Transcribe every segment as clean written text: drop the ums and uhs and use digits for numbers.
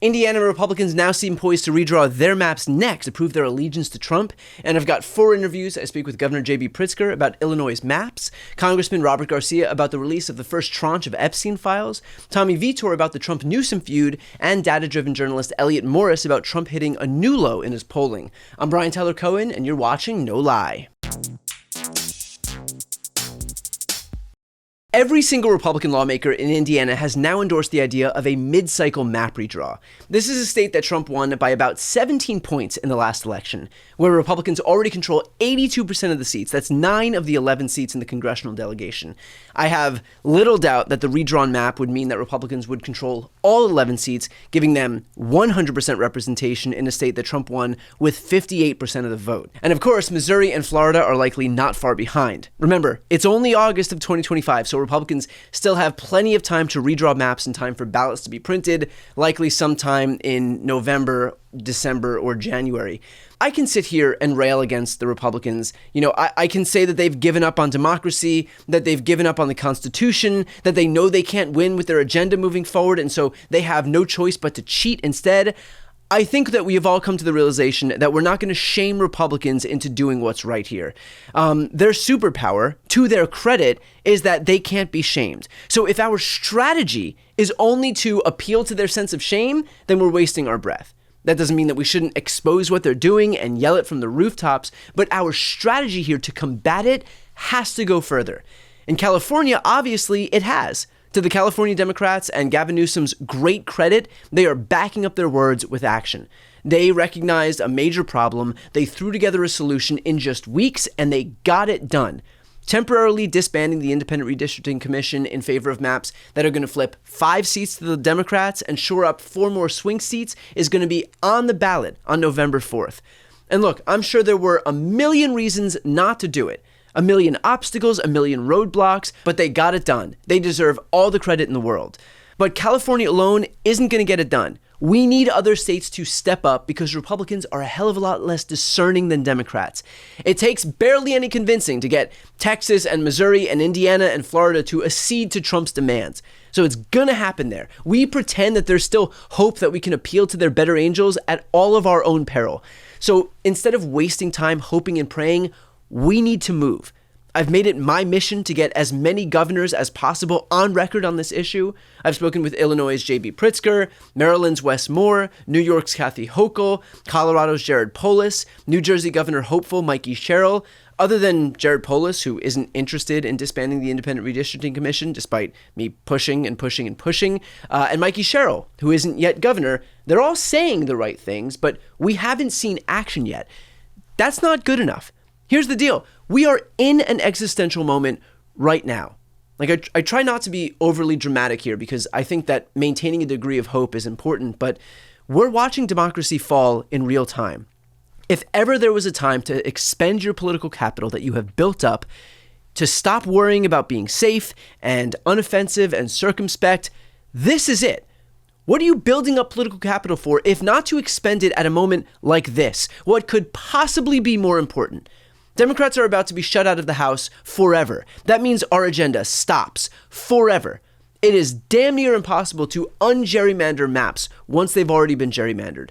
Indiana Republicans now seem poised to redraw their maps next to prove their allegiance to Trump. And I've got 4 interviews. I speak with Governor J.B. Pritzker about Illinois' maps, Congressman Robert Garcia about the release of the first tranche of Epstein files, Tommy Vietor about the Trump-Newsom feud, and data-driven journalist Elliot Morris about Trump hitting a new low in his polling. I'm Brian Tyler Cohen, and you're watching No Lie. Every single Republican lawmaker in Indiana has now endorsed the idea of a mid-cycle map redraw. This is a state that Trump won by about 17 points in the last election, where Republicans already control 82% of the seats. That's 9 of the 11 seats in the congressional delegation. I have little doubt that the redrawn map would mean that Republicans would control all 11 seats, giving them 100% representation in a state that Trump won with 58% of the vote. And of course, Missouri and Florida are likely not far behind. Remember, it's only August of 2025, so Republicans still have plenty of time to redraw maps in time for ballots to be printed, likely sometime in November, December, or January. I can sit here and rail against the Republicans. I can say that they've given up on democracy, that they've given up on the Constitution, that they know they can't win with their agenda moving forward, and so they have no choice but to cheat instead. I think that we have all come to the realization that we're not going to shame Republicans into doing what's right here. Their superpower, to their credit, is that they can't be shamed. So if our strategy is only to appeal to their sense of shame, then we're wasting our breath. That doesn't mean that we shouldn't expose what they're doing and yell it from the rooftops, but our strategy here to combat it has to go further. In California, obviously, it has. To the California Democrats and Gavin Newsom's great credit, they are backing up their words with action. They recognized a major problem, they threw together a solution in just weeks, and they got it done. Temporarily disbanding the Independent Redistricting Commission in favor of maps that are going to flip 5 seats to the Democrats and shore up 4 more swing seats is going to be on the ballot on November 4th. And look, I'm sure there were a million reasons not to do it. A million obstacles, a million roadblocks, but they got it done. They deserve all the credit in the world. But California alone isn't going to get it done. We need other states to step up because Republicans are a hell of a lot less discerning than Democrats. It takes barely any convincing to get Texas and Missouri and Indiana and Florida to accede to Trump's demands. So it's going to happen there. We pretend that there's still hope that we can appeal to their better angels at all of our own peril. So instead of wasting time hoping and praying, we need to move. I've made it my mission to get as many governors as possible on record on this issue. I've spoken with Illinois' J.B. Pritzker, Maryland's Wes Moore, New York's Kathy Hochul, Colorado's Jared Polis, New Jersey Governor hopeful Mikey Sherrill. Other than Jared Polis, who isn't interested in disbanding the Independent Redistricting Commission, despite me pushing, and Mikey Sherrill, who isn't yet governor, they're all saying the right things, but we haven't seen action yet. That's not good enough. Here's the deal. We are in an existential moment right now. I try not to be overly dramatic here because I think that maintaining a degree of hope is important, but we're watching democracy fall in real time. If ever there was a time to expend your political capital that you have built up, to stop worrying about being safe and unoffensive and circumspect, this is it. What are you building up political capital for if not to expend it at a moment like this? What could possibly be more important? Democrats are about to be shut out of the House forever. That means our agenda stops forever. It is damn near impossible to un-gerrymander maps once they've already been gerrymandered.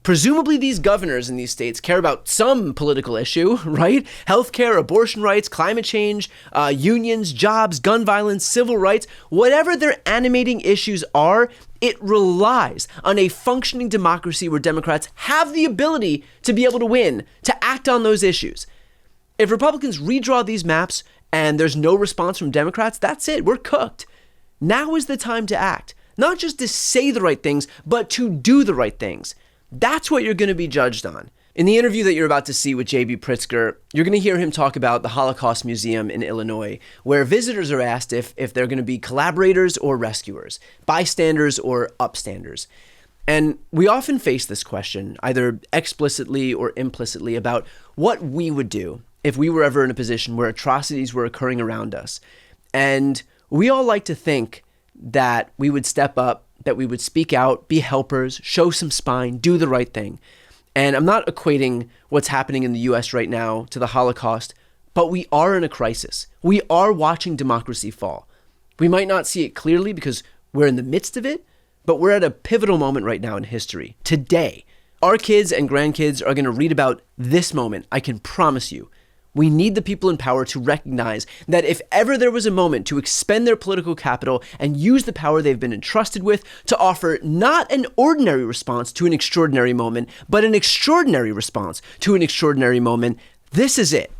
Presumably these governors in these states care about some political issue, right? Healthcare, abortion rights, climate change, unions, jobs, gun violence, civil rights, whatever their animating issues are, it relies on a functioning democracy where Democrats have the ability to be able to win, to act on those issues. If Republicans redraw these maps and there's no response from Democrats, that's it. We're cooked. Now is the time to act. Not just to say the right things, but to do the right things. That's what you're going to be judged on. In the interview that you're about to see with J.B. Pritzker, you're going to hear him talk about the Holocaust Museum in Illinois, where visitors are asked if they're going to be collaborators or rescuers, bystanders or upstanders. And we often face this question, either explicitly or implicitly, about what we would do if we were ever in a position where atrocities were occurring around us. And we all like to think that we would step up, that we would speak out, be helpers, show some spine, do the right thing. And I'm not equating what's happening in the US right now to the Holocaust, but we are in a crisis. We are watching democracy fall. We might not see it clearly because we're in the midst of it, but we're at a pivotal moment right now in history. Today, our kids and grandkids are going to read about this moment, I can promise you. We need the people in power to recognize that if ever there was a moment to expend their political capital and use the power they've been entrusted with to offer not an ordinary response to an extraordinary moment, but an extraordinary response to an extraordinary moment, this is it.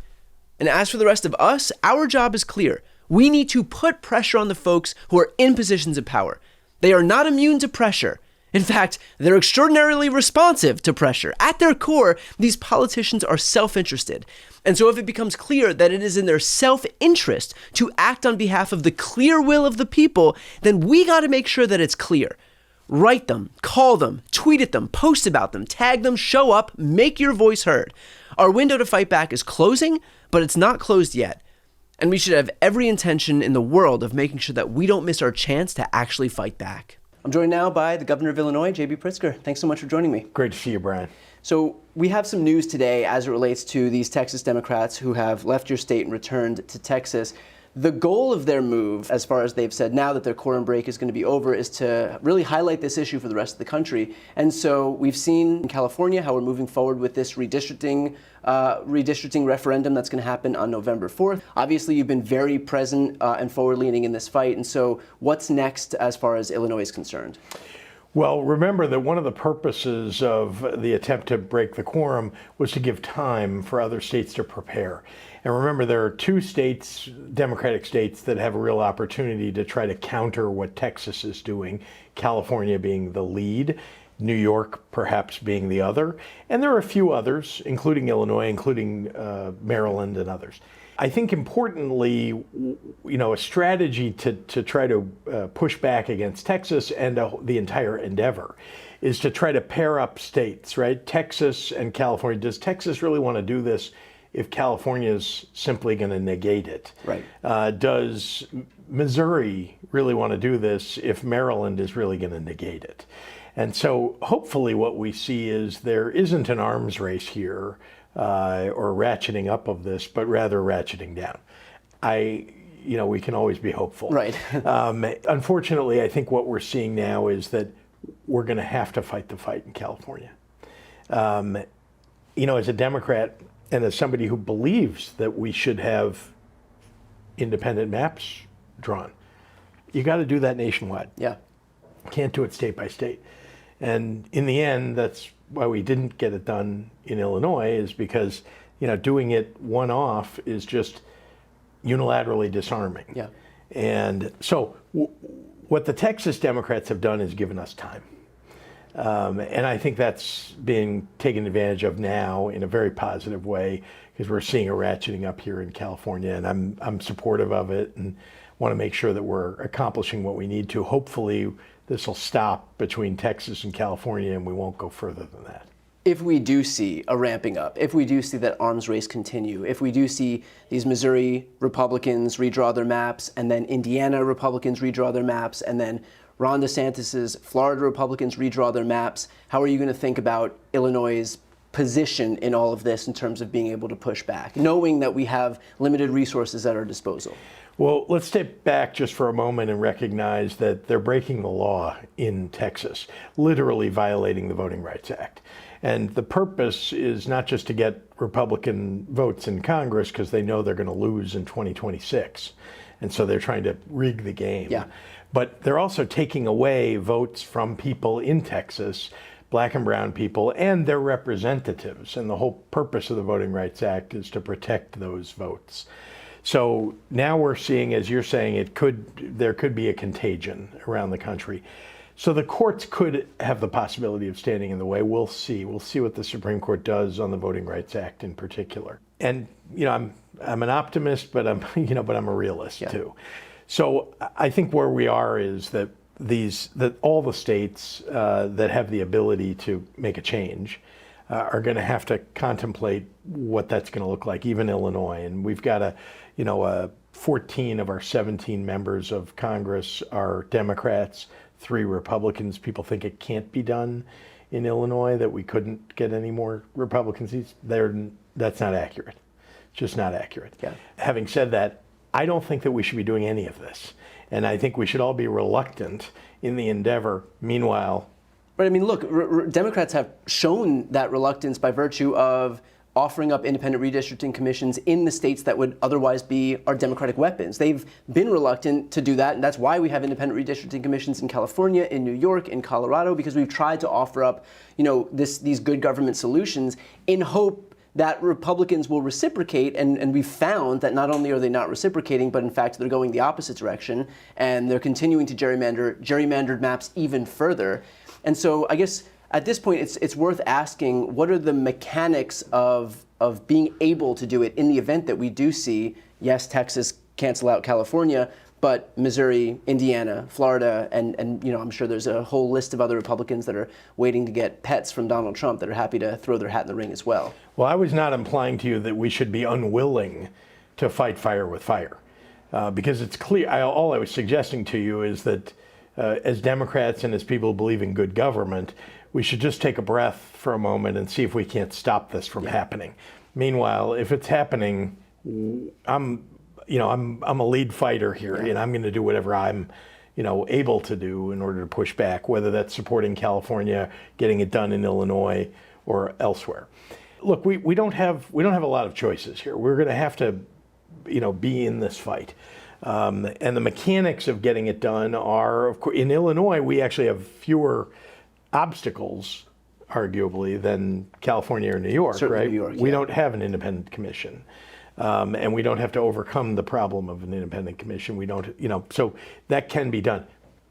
And as for the rest of us, our job is clear. We need to put pressure on the folks who are in positions of power. They are not immune to pressure. In fact, they're extraordinarily responsive to pressure. At their core, these politicians are self-interested. And so if it becomes clear that it is in their self-interest to act on behalf of the clear will of the people, then we got to make sure that it's clear. Write them, call them, tweet at them, post about them, tag them, show up, make your voice heard. Our window to fight back is closing, but it's not closed yet. And we should have every intention in the world of making sure that we don't miss our chance to actually fight back. I'm joined now by the governor of Illinois, J.B. Pritzker. Thanks so much for joining me. Great to see you, Brian. So we have some news today as it relates to these Texas Democrats who have left your state and returned to Texas. The goal of their move, as far as they've said now that their quorum break is going to be over, is to really highlight this issue for the rest of the country. And so we've seen in California how we're moving forward with this redistricting referendum that's going to happen on November 4th. Obviously, you've been very present and forward-leaning in this fight. And so what's next as far as Illinois is concerned? Well, remember that one of the purposes of the attempt to break the quorum was to give time for other states to prepare. And remember, there are two states, Democratic states, that have a real opportunity to try to counter what Texas is doing, California being the lead, New York perhaps being the other. And there are a few others, including Illinois, including Maryland and others. I think importantly, a strategy to try to push back against Texas and the entire endeavor is to try to pair up states, right? Texas and California. Does Texas really want to do this if California is simply going to negate it? Right. Does Missouri really want to do this if Maryland is really going to negate it? And so hopefully what we see is there isn't an arms race here or ratcheting up of this, but rather ratcheting down. We can always be hopeful. Right. Unfortunately, I think what we're seeing now is that we're going to have to fight the fight in California. As a Democrat and as somebody who believes that we should have independent maps drawn, you got to do that nationwide. Yeah. Can't do it state by state. And in the end, that's why we didn't get it done in Illinois, is because, doing it one-off is just unilaterally disarming. Yeah. And so what the Texas Democrats have done is given us time. And I think that's being taken advantage of now in a very positive way, because we're seeing a ratcheting up here in California, and I'm supportive of it and want to make sure that we're accomplishing what we need to. Hopefully this will stop between Texas and California and we won't go further than that. If we do see a ramping up, if we do see that arms race continue, if we do see these Missouri Republicans redraw their maps, and then Indiana Republicans redraw their maps, and then Ron DeSantis's Florida Republicans redraw their maps, how are you going to think about Illinois' position in all of this in terms of being able to push back, knowing that we have limited resources at our disposal? Well, let's step back just for a moment and recognize that they're breaking the law in Texas, literally violating the Voting Rights Act. And the purpose is not just to get Republican votes in Congress, because they know they're going to lose in 2026. And so they're trying to rig the game. Yeah. But they're also taking away votes from people in Texas, black and brown people, and their representatives. And the whole purpose of the Voting Rights Act is to protect those votes. So now we're seeing, as you're saying, there could be a contagion around the country. So the courts could have the possibility of standing in the way. We'll see. We'll see what the Supreme Court does on the Voting Rights Act in particular. And I'm an optimist, but I'm a realist too. So I think where we are is that all the states that have the ability to make a change are going to have to contemplate what that's going to look like, even Illinois. And we've got 14 of our 17 members of Congress are Democrats, 3 Republicans. People think it can't be done in Illinois, that we couldn't get any more Republican seats. That's not accurate. It's just not accurate. Yeah. Having said that, I don't think that we should be doing any of this. And I think we should all be reluctant in the endeavor. Meanwhile, but I mean, look, Democrats have shown that reluctance by virtue of offering up independent redistricting commissions in the states that would otherwise be our Democratic weapons. They've been reluctant to do that, and that's why we have independent redistricting commissions in California, in New York, in Colorado, because we've tried to offer up, these good government solutions in hope that Republicans will reciprocate, and we've found that not only are they not reciprocating, but in fact they're going the opposite direction, and they're continuing to gerrymandered maps even further. And so I guess at this point, it's worth asking, what are the mechanics of being able to do it in the event that we do see, yes, Texas cancel out California, but Missouri, Indiana, Florida, and I'm sure there's a whole list of other Republicans that are waiting to get pets from Donald Trump that are happy to throw their hat in the ring as well. Well, I was not implying to you that we should be unwilling to fight fire with fire, because it's clear. All I was suggesting to you is that as Democrats and as people who believe in good government, we should just take a breath for a moment and see if we can't stop this from happening. Meanwhile, if it's happening, I'm a lead fighter here, and I'm going to do whatever I'm, able to do in order to push back, whether that's supporting California, getting it done in Illinois, or elsewhere. Look, we don't have a lot of choices here. We're going to have to, be in this fight. And the mechanics of getting it done are, of course, in Illinois, we actually have fewer obstacles, arguably, than California or New York, Certainly right? New York, we don't have an independent commission. And we don't have to overcome the problem of an independent commission. We don't, so that can be done.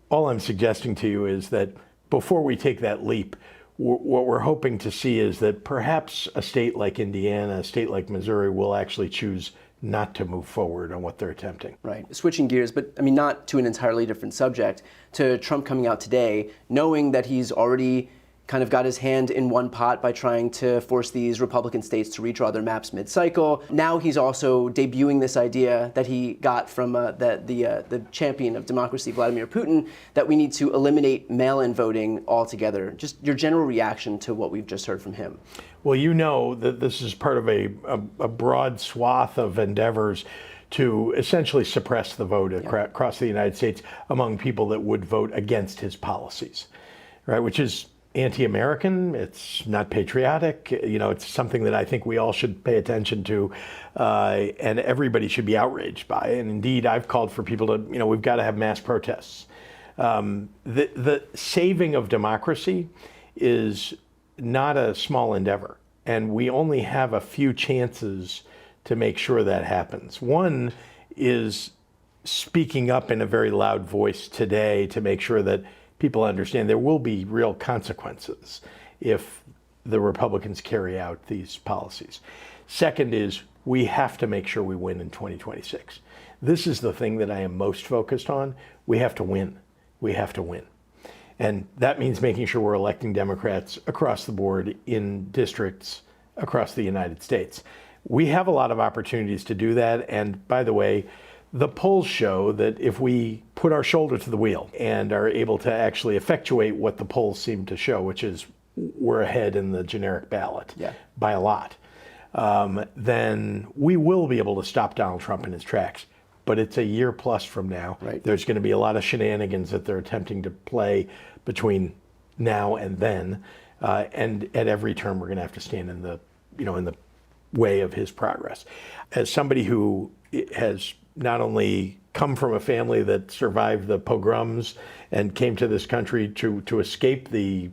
All I'm suggesting to you is that before we take that leap, what we're hoping to see is that perhaps a state like Indiana, a state like Missouri will actually choose not to move forward on what they're attempting. Right. Switching gears, but I mean, not to an entirely different subject, to Trump coming out today, knowing that he's already kind of got his hand in one pot by trying to force these Republican states to redraw their maps mid-cycle. Now he's also debuting this idea that he got from the champion of democracy, Vladimir Putin, that we need to eliminate mail-in voting altogether. Just your general reaction to what we've just heard from him. Well, you know that this is part of a broad swath of endeavors to essentially suppress the vote across the United States among people that would vote against his policies, right? Which is anti-American, it's not patriotic, it's something that I think we all should pay attention to, and everybody should be outraged by. And indeed, I've called for people to, we've got to have mass protests. The saving of democracy is not a small endeavor, and we only have a few chances to make sure that happens. One is speaking up in a very loud voice today to make sure that people understand there will be real consequences if the Republicans carry out these policies. Second is we have to make sure we win in 2026. This is the thing that I am most focused on. We have to win. We have to win. And that means making sure we're electing Democrats across the board in districts across the United States. We have a lot of opportunities to do that. And by the way, the polls show that if we put our shoulder to the wheel and are able to actually effectuate what the polls seem to show, which is we're ahead in the generic ballot by a lot, then we will be able to stop Donald Trump in his tracks. But it's a year plus from now. Right. There's going to be a lot of shenanigans that they're attempting to play between now and then. And at every turn, we're going to have to stand in the way of his progress. As somebody who has not only come from a family that survived the pogroms and came to this country to escape the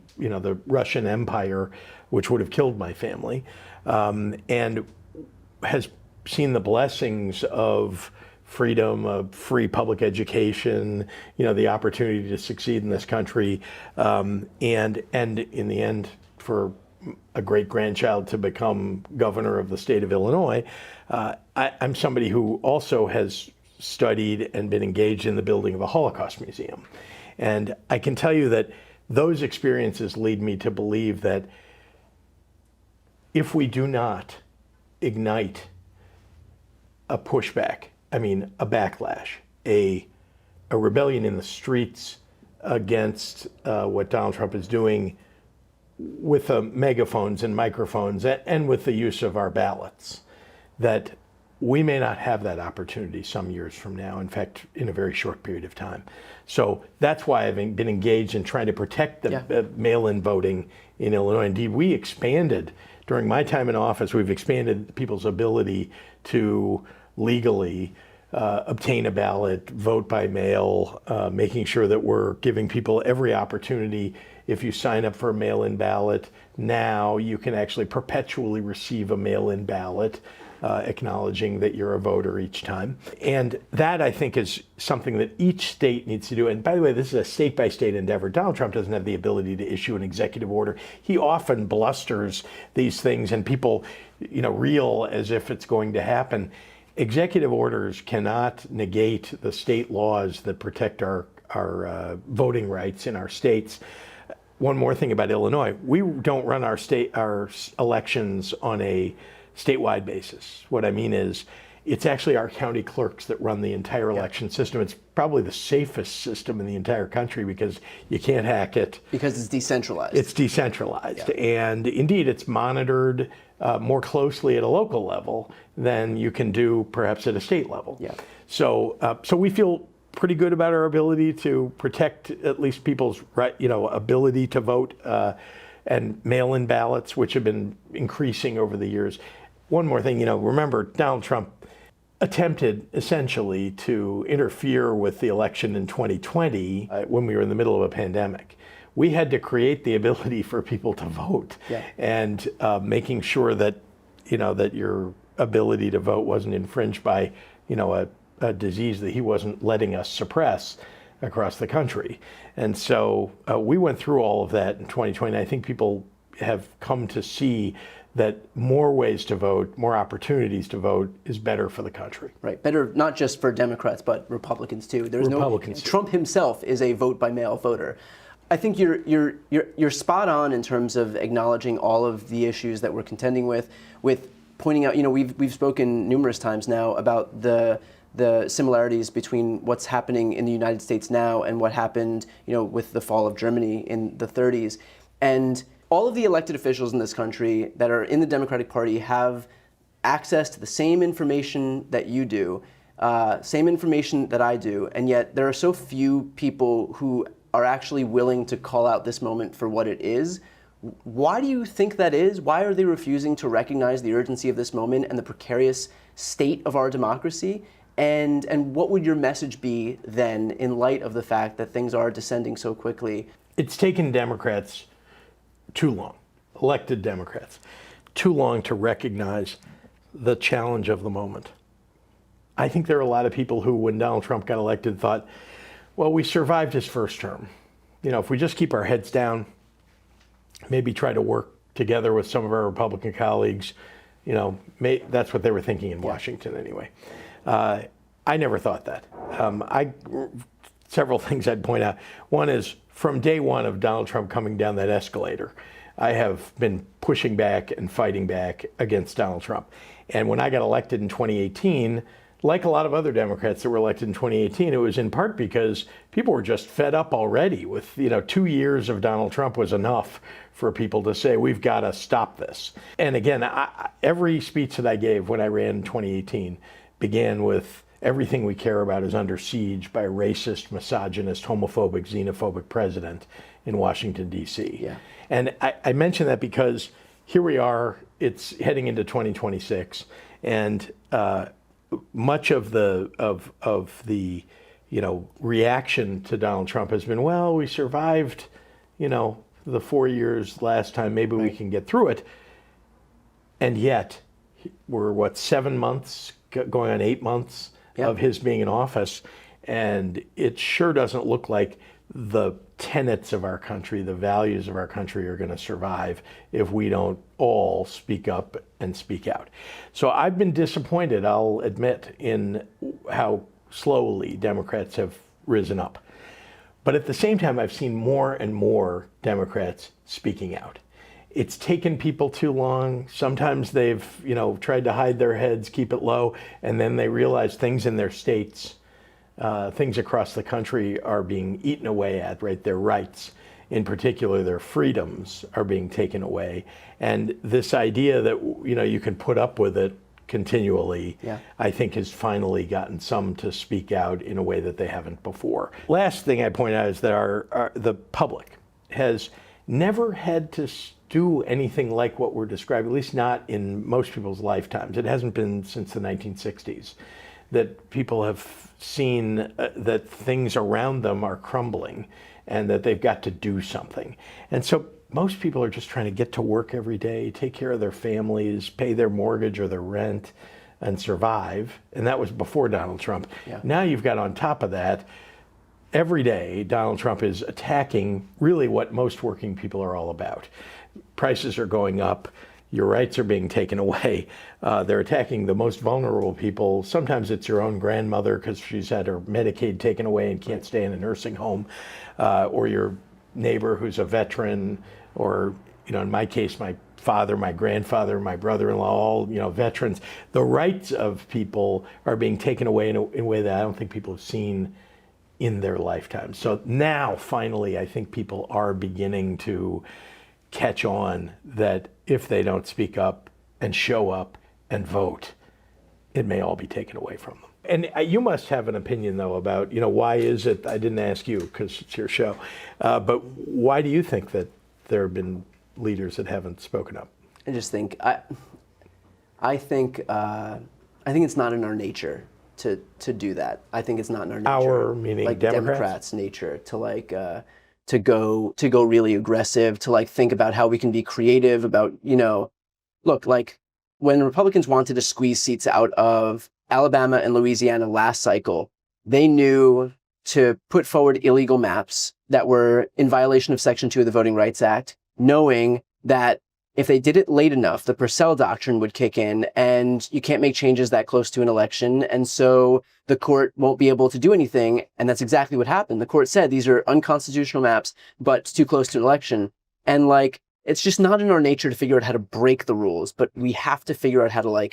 Russian Empire, which would have killed my family, and has seen the blessings of freedom, of free public education, the opportunity to succeed in this country, and in the end, for a great-grandchild to become governor of the state of Illinois. I'm somebody who also has studied and been engaged in the building of a Holocaust museum. And I can tell you that those experiences lead me to believe that if we do not ignite a pushback, a backlash, a rebellion in the streets against what Donald Trump is doing with megaphones and microphones and with the use of our ballots, that we may not have that opportunity some years from now, in fact, in a very short period of time. So that's why I've been engaged in trying to protect the mail-in voting in Illinois. Indeed, we expanded, during my time in office, we've expanded people's ability to legally obtain a ballot, vote by mail, making sure that we're giving people every opportunity. If you sign up for a mail-in ballot, now you can actually perpetually receive a mail-in ballot, acknowledging that you're a voter each time. And that, I think, is something that each state needs to do. And by the way, this is a state-by-state endeavor. Donald Trump doesn't have the ability to issue an executive order. He often blusters these things, and people, reel as if it's going to happen. Executive orders cannot negate the state laws that protect our voting rights in our states. One more thing about Illinois: we don't run our elections on a statewide basis. What I mean is, it's actually our county clerks that run the entire election system. It's probably the safest system in the entire country because you can't hack it. Because it's decentralized. It's decentralized. And indeed, it's monitored more closely at a local level than you can do perhaps at a state level. So we feel pretty good about our ability to protect at least people's ability to vote, and mail-in ballots, which have been increasing over the years. One more thing, remember, Donald Trump attempted essentially to interfere with the election in 2020 when we were in the middle of a pandemic. We had to create the ability for people to vote, and making sure that, that your ability to vote wasn't infringed by, a disease that he wasn't letting us suppress across the country. And so we went through all of that in 2020. I think people have come to see that more ways to vote, more opportunities to vote is better for the country. Right, better not just for Democrats, but Republicans too. Trump himself is a vote by mail voter. I think you're spot on in terms of acknowledging all of the issues that we're contending with pointing out, we've spoken numerous times now about the similarities between what's happening in the United States now and what happened, with the fall of Germany in the 30s. And all of the elected officials in this country that are in the Democratic Party have access to the same information that you do, same information that I do, and yet there are so few people who are actually willing to call out this moment for what it is. Why do you think that is? Why are they refusing to recognize the urgency of this moment and the precarious state of our democracy? And what would your message be then in light of the fact that things are descending so quickly? It's taken Democrats too long, elected Democrats, too long to recognize the challenge of the moment. I think there are a lot of people who, when Donald Trump got elected, thought, well, we survived his first term. If we just keep our heads down, maybe try to work together with some of our Republican colleagues, that's what they were thinking in Washington anyway. I never thought that. Several things I'd point out. One is, from day one of Donald Trump coming down that escalator, I have been pushing back and fighting back against Donald Trump. And when I got elected in 2018, like a lot of other Democrats that were elected in 2018, it was in part because people were just fed up already with, 2 years of Donald Trump was enough for people to say, we've got to stop this. And again, every speech that I gave when I ran in 2018 began with, everything we care about is under siege by a racist, misogynist, homophobic, xenophobic president in Washington, D.C. And I mention that because here we are, it's heading into 2026, and much of the reaction to Donald Trump has been, well, we survived, the 4 years last time, maybe we can get through it. And yet, we're 7 months, going on 8 months of his being in office, and it sure doesn't look like the tenets of our country, the values of our country, are going to survive if we don't all speak up and speak out. So I've been disappointed, I'll admit, in how slowly Democrats have risen up. But at the same time, I've seen more and more Democrats speaking out. It's taken people too long. Sometimes they've, tried to hide their heads, keep it low, and then they realize things in their states, things across the country are being eaten away at, right? Their rights, in particular, their freedoms are being taken away. And this idea that, you can put up with it continually, Yeah. I think has finally gotten some to speak out in a way that they haven't before. Last thing I point out is that the public has never had to do anything like what we're describing, at least not in most people's lifetimes. It hasn't been since the 1960s that people have seen that things around them are crumbling and that they've got to do something. And so most people are just trying to get to work every day, take care of their families, pay their mortgage or their rent, and survive. And that was before Donald Trump. Yeah. Now you've got on top of that, every day Donald Trump is attacking really what most working people are all about. Prices are going up, your rights are being taken away. They're attacking the most vulnerable people. Sometimes it's your own grandmother because she's had her Medicaid taken away and can't stay in a nursing home, or your neighbor who's a veteran, or, in my case, my father, my grandfather, my brother-in-law, all, veterans. The rights of people are being taken away in a way that I don't think people have seen in their lifetime. So now, finally, I think people are beginning to catch on that if they don't speak up and show up and vote, it may all be taken away from them. And you must have an opinion, though, about, why is it, I didn't ask you because it's your show, but why do you think that there have been leaders that haven't spoken up? I just think, I think it's not in our nature to do that. I think it's not in our nature. Our, meaning like Democrats' nature to go really aggressive, to think about how we can be creative about, look, when Republicans wanted to squeeze seats out of Alabama and Louisiana last cycle, they knew to put forward illegal maps that were in violation of Section 2 of the Voting Rights Act, knowing that if they did it late enough, the Purcell Doctrine would kick in and you can't make changes that close to an election. And so the court won't be able to do anything. And that's exactly what happened. The court said these are unconstitutional maps, but it's too close to an election. And it's just not in our nature to figure out how to break the rules, but we have to figure out how to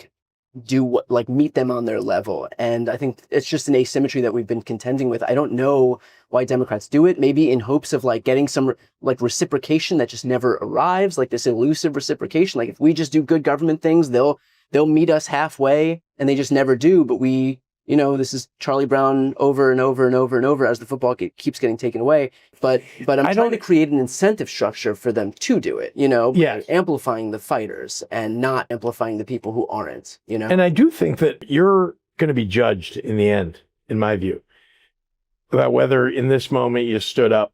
do what, meet them on their level. And I think it's just an asymmetry that we've been contending with. I don't know why Democrats do it, maybe in hopes of getting some reciprocation that just never arrives, this elusive reciprocation. If we just do good government things, they'll meet us halfway, and they just never do. But we, this is Charlie Brown over and over and over and over as the football keeps getting taken away. But I'm trying to create an incentive structure for them to do it, Yes. amplifying the fighters and not amplifying the people who aren't, And I do think that you're going to be judged in the end, in my view, about whether in this moment you stood up.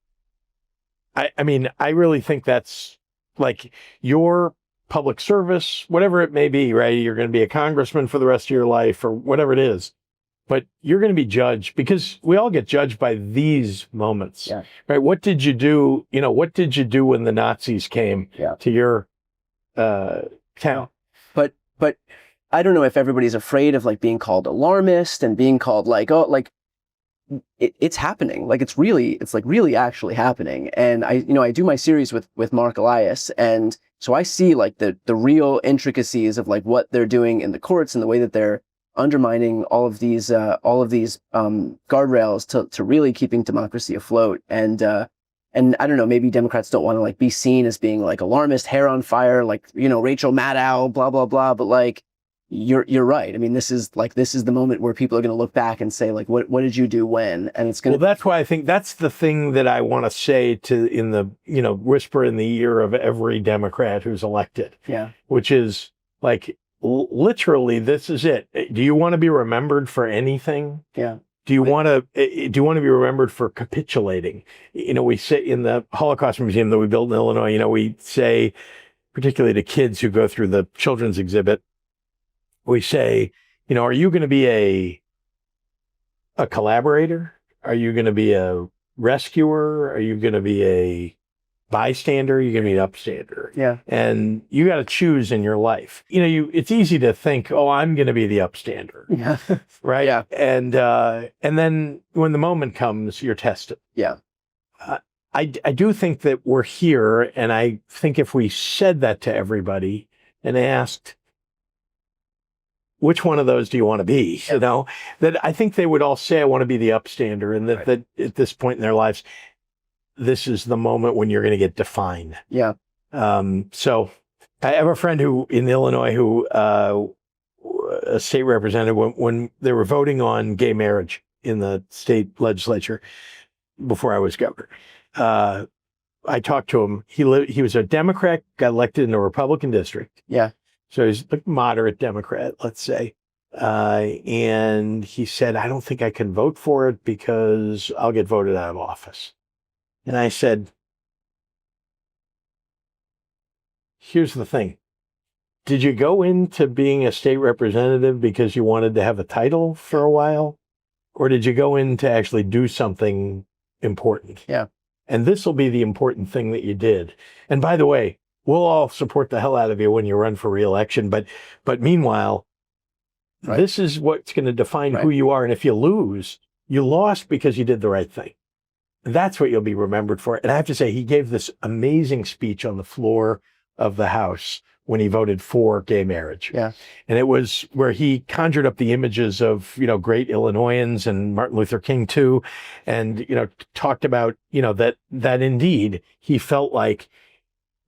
I mean, I really think that's your public service, whatever it may be, right? You're going to be a congressman for the rest of your life or whatever it is. But you're going to be judged because we all get judged by these moments, Yeah. right? What did you do? What did you do when the Nazis came to your town? But I don't know if everybody's afraid of being called alarmist and being called it's happening. It's really actually happening. And I do my series with Mark Elias, and so I see the real intricacies of what they're doing in the courts and the way that they're undermining all of these guardrails to really keeping democracy afloat. And I don't know, maybe Democrats don't want to be seen as being alarmist, hair on fire, Rachel Maddow, blah blah blah. But you're right. I mean, this is the moment where people are going to look back and say what did you do when? And it's going to. Well, that's why I think that's the thing that I want to say in the whisper in the ear of every Democrat who's elected. Yeah. Which is literally, this is it. Do you want to be remembered for anything? Yeah. Do you want to be remembered for capitulating? We say in the Holocaust Museum that we built in Illinois, we say, particularly to kids who go through the children's exhibit, we say, are you going to be a collaborator? Are you going to be a rescuer? Are you going to be a bystander? You're going to be an upstander. Yeah. And you got to choose in your life. It's easy to think, oh, I'm going to be the upstander. Yeah. Right. Yeah. And then when the moment comes, you're tested. Yeah. I do think that we're here. And I think if we said that to everybody and asked, which one of those do you want to be? Yeah. That I think they would all say, I want to be the upstander. And that, Right. that at this point in their lives, this is the moment when you're going to get defined. Yeah. So I have a friend in Illinois who a state representative when they were voting on gay marriage in the state legislature before I was governor. I talked to him. He was a Democrat, got elected in a Republican district. Yeah. So he's a moderate Democrat, let's say. And he said, I don't think I can vote for it because I'll get voted out of office. And I said, here's the thing. Did you go into being a state representative because you wanted to have a title for a while? Or did you go in to actually do something important? Yeah. And this will be the important thing that you did. And by the way, we'll all support the hell out of you when you run for re-election. But meanwhile, right. This is what's going to define right. who you are. And if you lose, you lost because you did the right thing. That's what you'll be remembered for. And I have to say, he gave this amazing speech on the floor of the House when he voted for gay marriage. Yeah. And it was where he conjured up the images of, great Illinoisans and Martin Luther King too. And, talked about, that indeed he felt like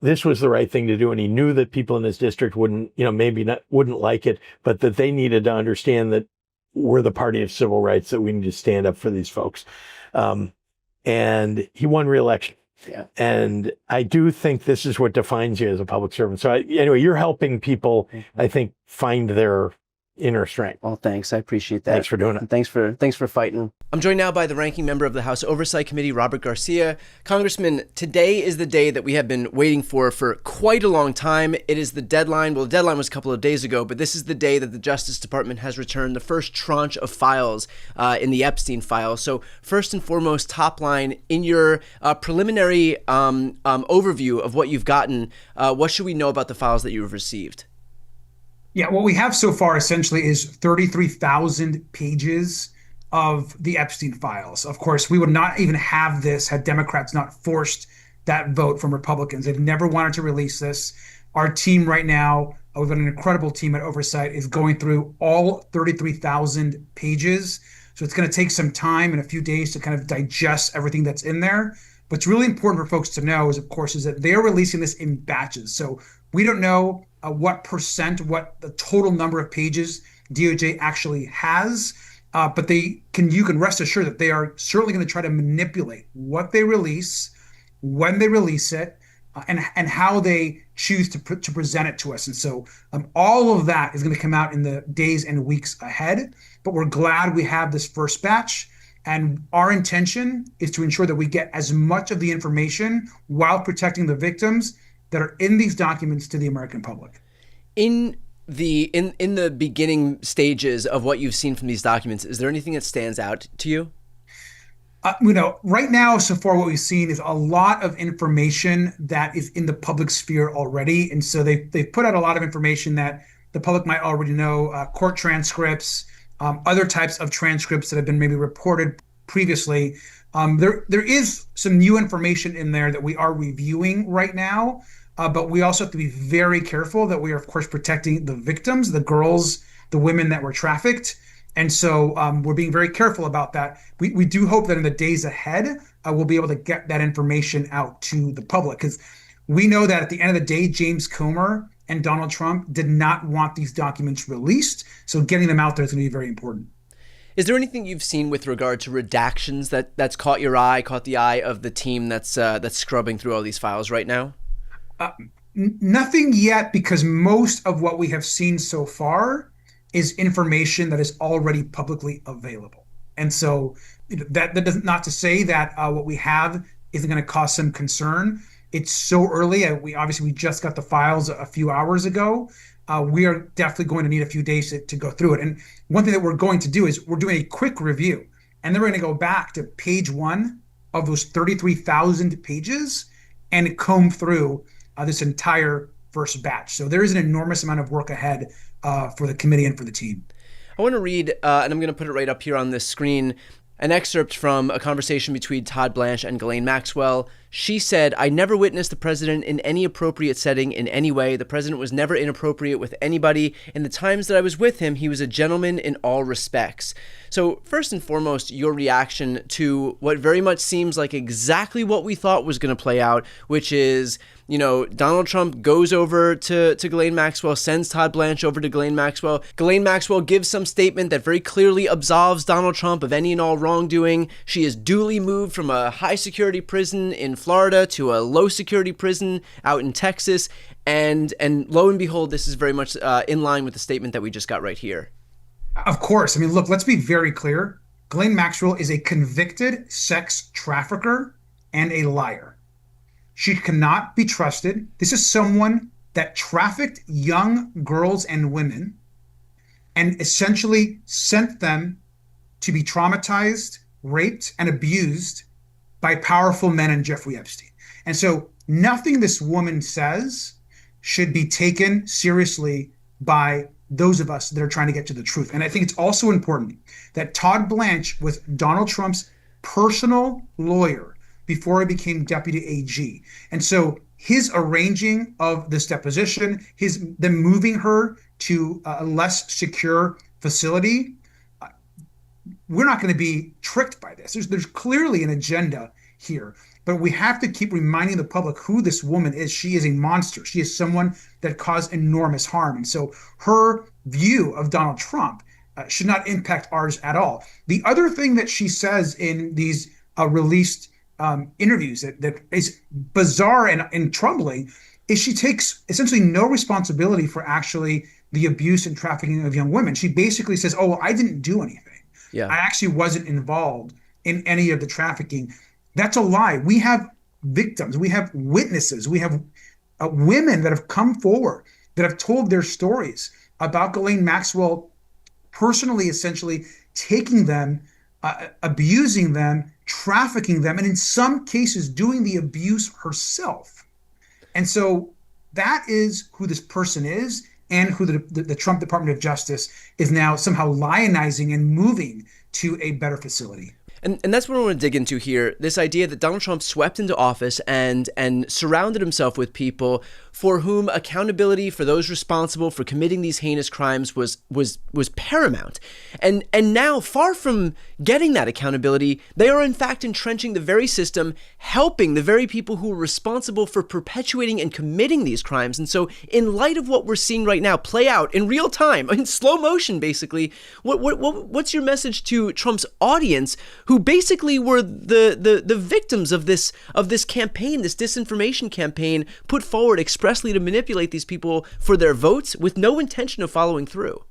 this was the right thing to do. And he knew that people in his district wouldn't like it, but that they needed to understand that we're the party of civil rights, that we need to stand up for these folks. And he won re-election. Yeah. And I do think this is what defines you as a public servant. So anyway, you're helping people, I think, find their inner strength. Well, thanks. I appreciate that. Thanks for doing it. And thanks for fighting. I'm joined now by the ranking member of the House Oversight Committee, Robert Garcia. Congressman, today is the day that we have been waiting for quite a long time. It is the deadline. Well, the deadline was a couple of days ago, but this is the day that the Justice Department has returned the first tranche of files in the Epstein file. So first and foremost, top line, in your preliminary overview of what you've gotten, what should we know about the files that you've received? Yeah, what we have so far essentially is 33,000 pages of the Epstein files. Of course, we would not even have this had Democrats not forced that vote from Republicans. They've never wanted to release this. Our team right now, we've got an incredible team at Oversight, is going through all 33,000 pages. So it's going to take some time and a few days to kind of digest everything that's in there. What's really important for folks to know is, of course, is that they're releasing this in batches. So we don't know what the total number of pages DOJ actually has, but you can rest assured that they are certainly going to try to manipulate what they release, when they release it, and how they choose to present it to us. And so all of that is going to come out in the days and weeks ahead. But we're glad we have this first batch. And our intention is to ensure that we get as much of the information while protecting the victims that are in these documents to the American public. In the beginning stages of what you've seen from these documents, is there anything that stands out to you? Right now, so far what we've seen is a lot of information that is in the public sphere already. And so they've put out a lot of information that the public might already know, court transcripts, other types of transcripts that have been maybe reported previously. There is some new information in there that we are reviewing right now. But we also have to be very careful that we are, of course, protecting the victims, the girls, the women that were trafficked. And so we're being very careful about that. We do hope that in the days ahead, we'll be able to get that information out to the public, because we know that at the end of the day, James Comer and Donald Trump did not want these documents released. So getting them out there is going to be very important. Is there anything you've seen with regard to redactions that's caught the eye of the team that's scrubbing through all these files right now? Nothing yet, because most of what we have seen so far is information that is already publicly available. And so that does not to say that what we have isn't going to cause some concern. It's so early. We just got the files a few hours ago. We are definitely going to need a few days to go through it. And one thing that we're going to do is we're doing a quick review, and then we're going to go back to page 1 of those 33,000 pages and comb through this entire first batch. So there is an enormous amount of work ahead for the committee and for the team. I want to read, and I'm going to put it right up here on this screen, an excerpt from a conversation between Todd Blanche and Ghislaine Maxwell. She said, "I never witnessed the president in any appropriate setting in any way. The president was never inappropriate with anybody. In the times that I was with him, he was a gentleman in all respects." So first and foremost, your reaction to what very much seems like exactly what we thought was going to play out, which is, Donald Trump goes over to Ghislaine Maxwell, sends Todd Blanche over to Ghislaine Maxwell. Ghislaine Maxwell gives some statement that very clearly absolves Donald Trump of any and all wrongdoing. She is duly moved from a high security prison in Florida to a low security prison out in Texas. And lo and behold, this is very much in line with the statement that we just got right here. Of course. I mean, look, let's be very clear. Ghislaine Maxwell is a convicted sex trafficker and a liar. She cannot be trusted. This is someone that trafficked young girls and women and essentially sent them to be traumatized, raped, and abused by powerful men and Jeffrey Epstein. And so nothing this woman says should be taken seriously by those of us that are trying to get to the truth. And I think it's also important that Todd Blanche was Donald Trump's personal lawyer before he became deputy AG. And so his arranging of this deposition, them moving her to a less secure facility, we're not going to be tricked by this. There's clearly an agenda here, but we have to keep reminding the public who this woman is. She is a monster. She is someone that caused enormous harm. And so her view of Donald Trump should not impact ours at all. The other thing that she says in these released interviews that is bizarre and troubling is she takes essentially no responsibility for actually the abuse and trafficking of young women. She basically says, "Oh, well, I didn't do anything. Yeah. I actually wasn't involved in any of the trafficking." That's a lie. We have victims. We have witnesses. We have women that have come forward that have told their stories about Ghislaine Maxwell personally, essentially taking them, abusing them, trafficking them, and in some cases doing the abuse herself. And so that is who this person is, and who the Trump Department of Justice is now somehow lionizing and moving to a better facility. And that's what I want to dig into here, this idea that Donald Trump swept into office and surrounded himself with people for whom accountability for those responsible for committing these heinous crimes was paramount. And now, far from getting that accountability, they are in fact entrenching the very system, helping the very people who are responsible for perpetuating and committing these crimes. And so in light of what we're seeing right now play out in real time, in slow motion basically, what's your message to Trump's audience, who basically were the victims of this campaign, this disinformation campaign put forward expressly to manipulate these people for their votes with no intention of following through?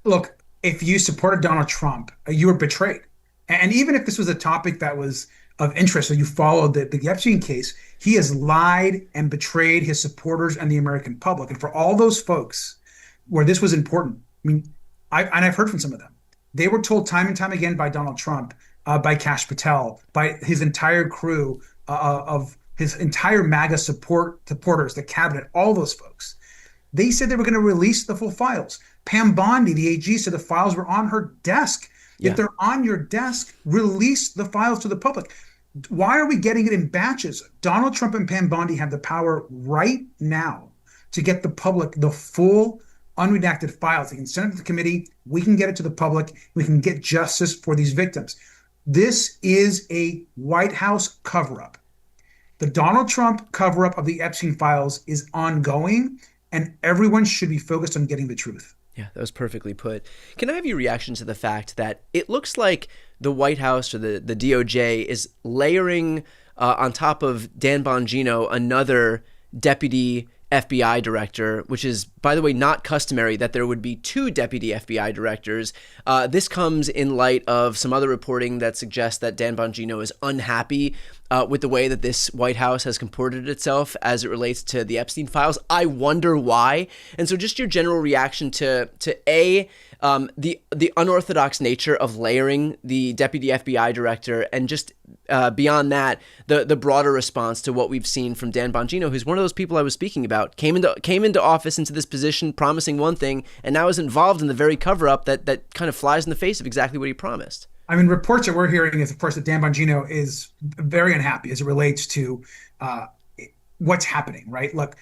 Look, if you supported Donald Trump, you were betrayed. And even if this was a topic that was of interest, or you followed the Epstein case, he has lied and betrayed his supporters and the American public. And for all those folks where this was important, I mean, I've heard from some of them. They were told time and time again by Donald Trump, by Kash Patel, by his entire crew of his entire MAGA supporters, the cabinet, all those folks. They said they were going to release the full files. Pam Bondi, the AG, said the files were on her desk. Yeah. If they're on your desk, release the files to the public. Why are we getting it in batches? Donald Trump and Pam Bondi have the power right now to get the public the full unredacted files. They can send it to the committee. We can get it to the public. We can get justice for these victims. This is a White House cover-up. The Donald Trump cover-up of the Epstein files is ongoing, and everyone should be focused on getting the truth. Yeah, that was perfectly put. Can I have your reaction to the fact that it looks like the White House or the DOJ is layering on top of Dan Bongino another deputy FBI director, which is, by the way, not customary that there would be two deputy FBI directors. This comes in light of some other reporting that suggests that Dan Bongino is unhappy with the way that this White House has comported itself as it relates to the Epstein files. I wonder why. And so just your general reaction to the unorthodox nature of layering the deputy FBI director, and just beyond that, the broader response to what we've seen from Dan Bongino, who's one of those people I was speaking about, came into office, into this position promising one thing, and now is involved in the very cover-up that kind of flies in the face of exactly what he promised. I mean, reports that we're hearing is, of course, that Dan Bongino is very unhappy as it relates to uh, what's happening, right? Look,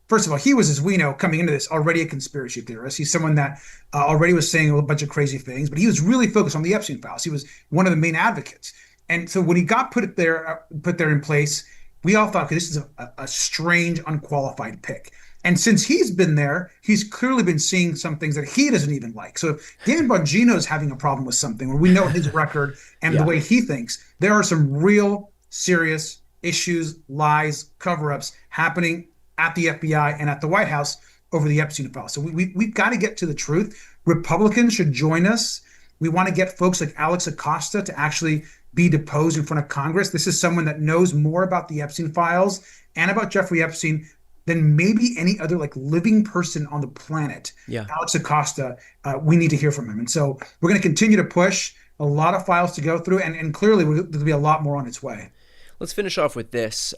first of all, he was, as we know, coming into this already a conspiracy theorist. He's someone that already was saying a bunch of crazy things, but he was really focused on the Epstein files. He was one of the main advocates. And so when he got put there in place, we all thought, okay, this is a strange, unqualified pick. And since he's been there, he's clearly been seeing some things that he doesn't even like. So if Dan Bongino is having a problem with something, where we know his record and the way he thinks, there are some real serious issues, lies, cover-ups happening at the FBI and at the White House over the Epstein files. So we've got to get to the truth. Republicans should join us. We want to get folks like Alex Acosta to actually be deposed in front of Congress. This is someone that knows more about the Epstein files and about Jeffrey Epstein than maybe any other living person on the planet. Yeah. Alex Acosta, we need to hear from him. And so we're going to continue to push, a lot of files to go through, and clearly there'll be a lot more on its way. Let's finish off with this.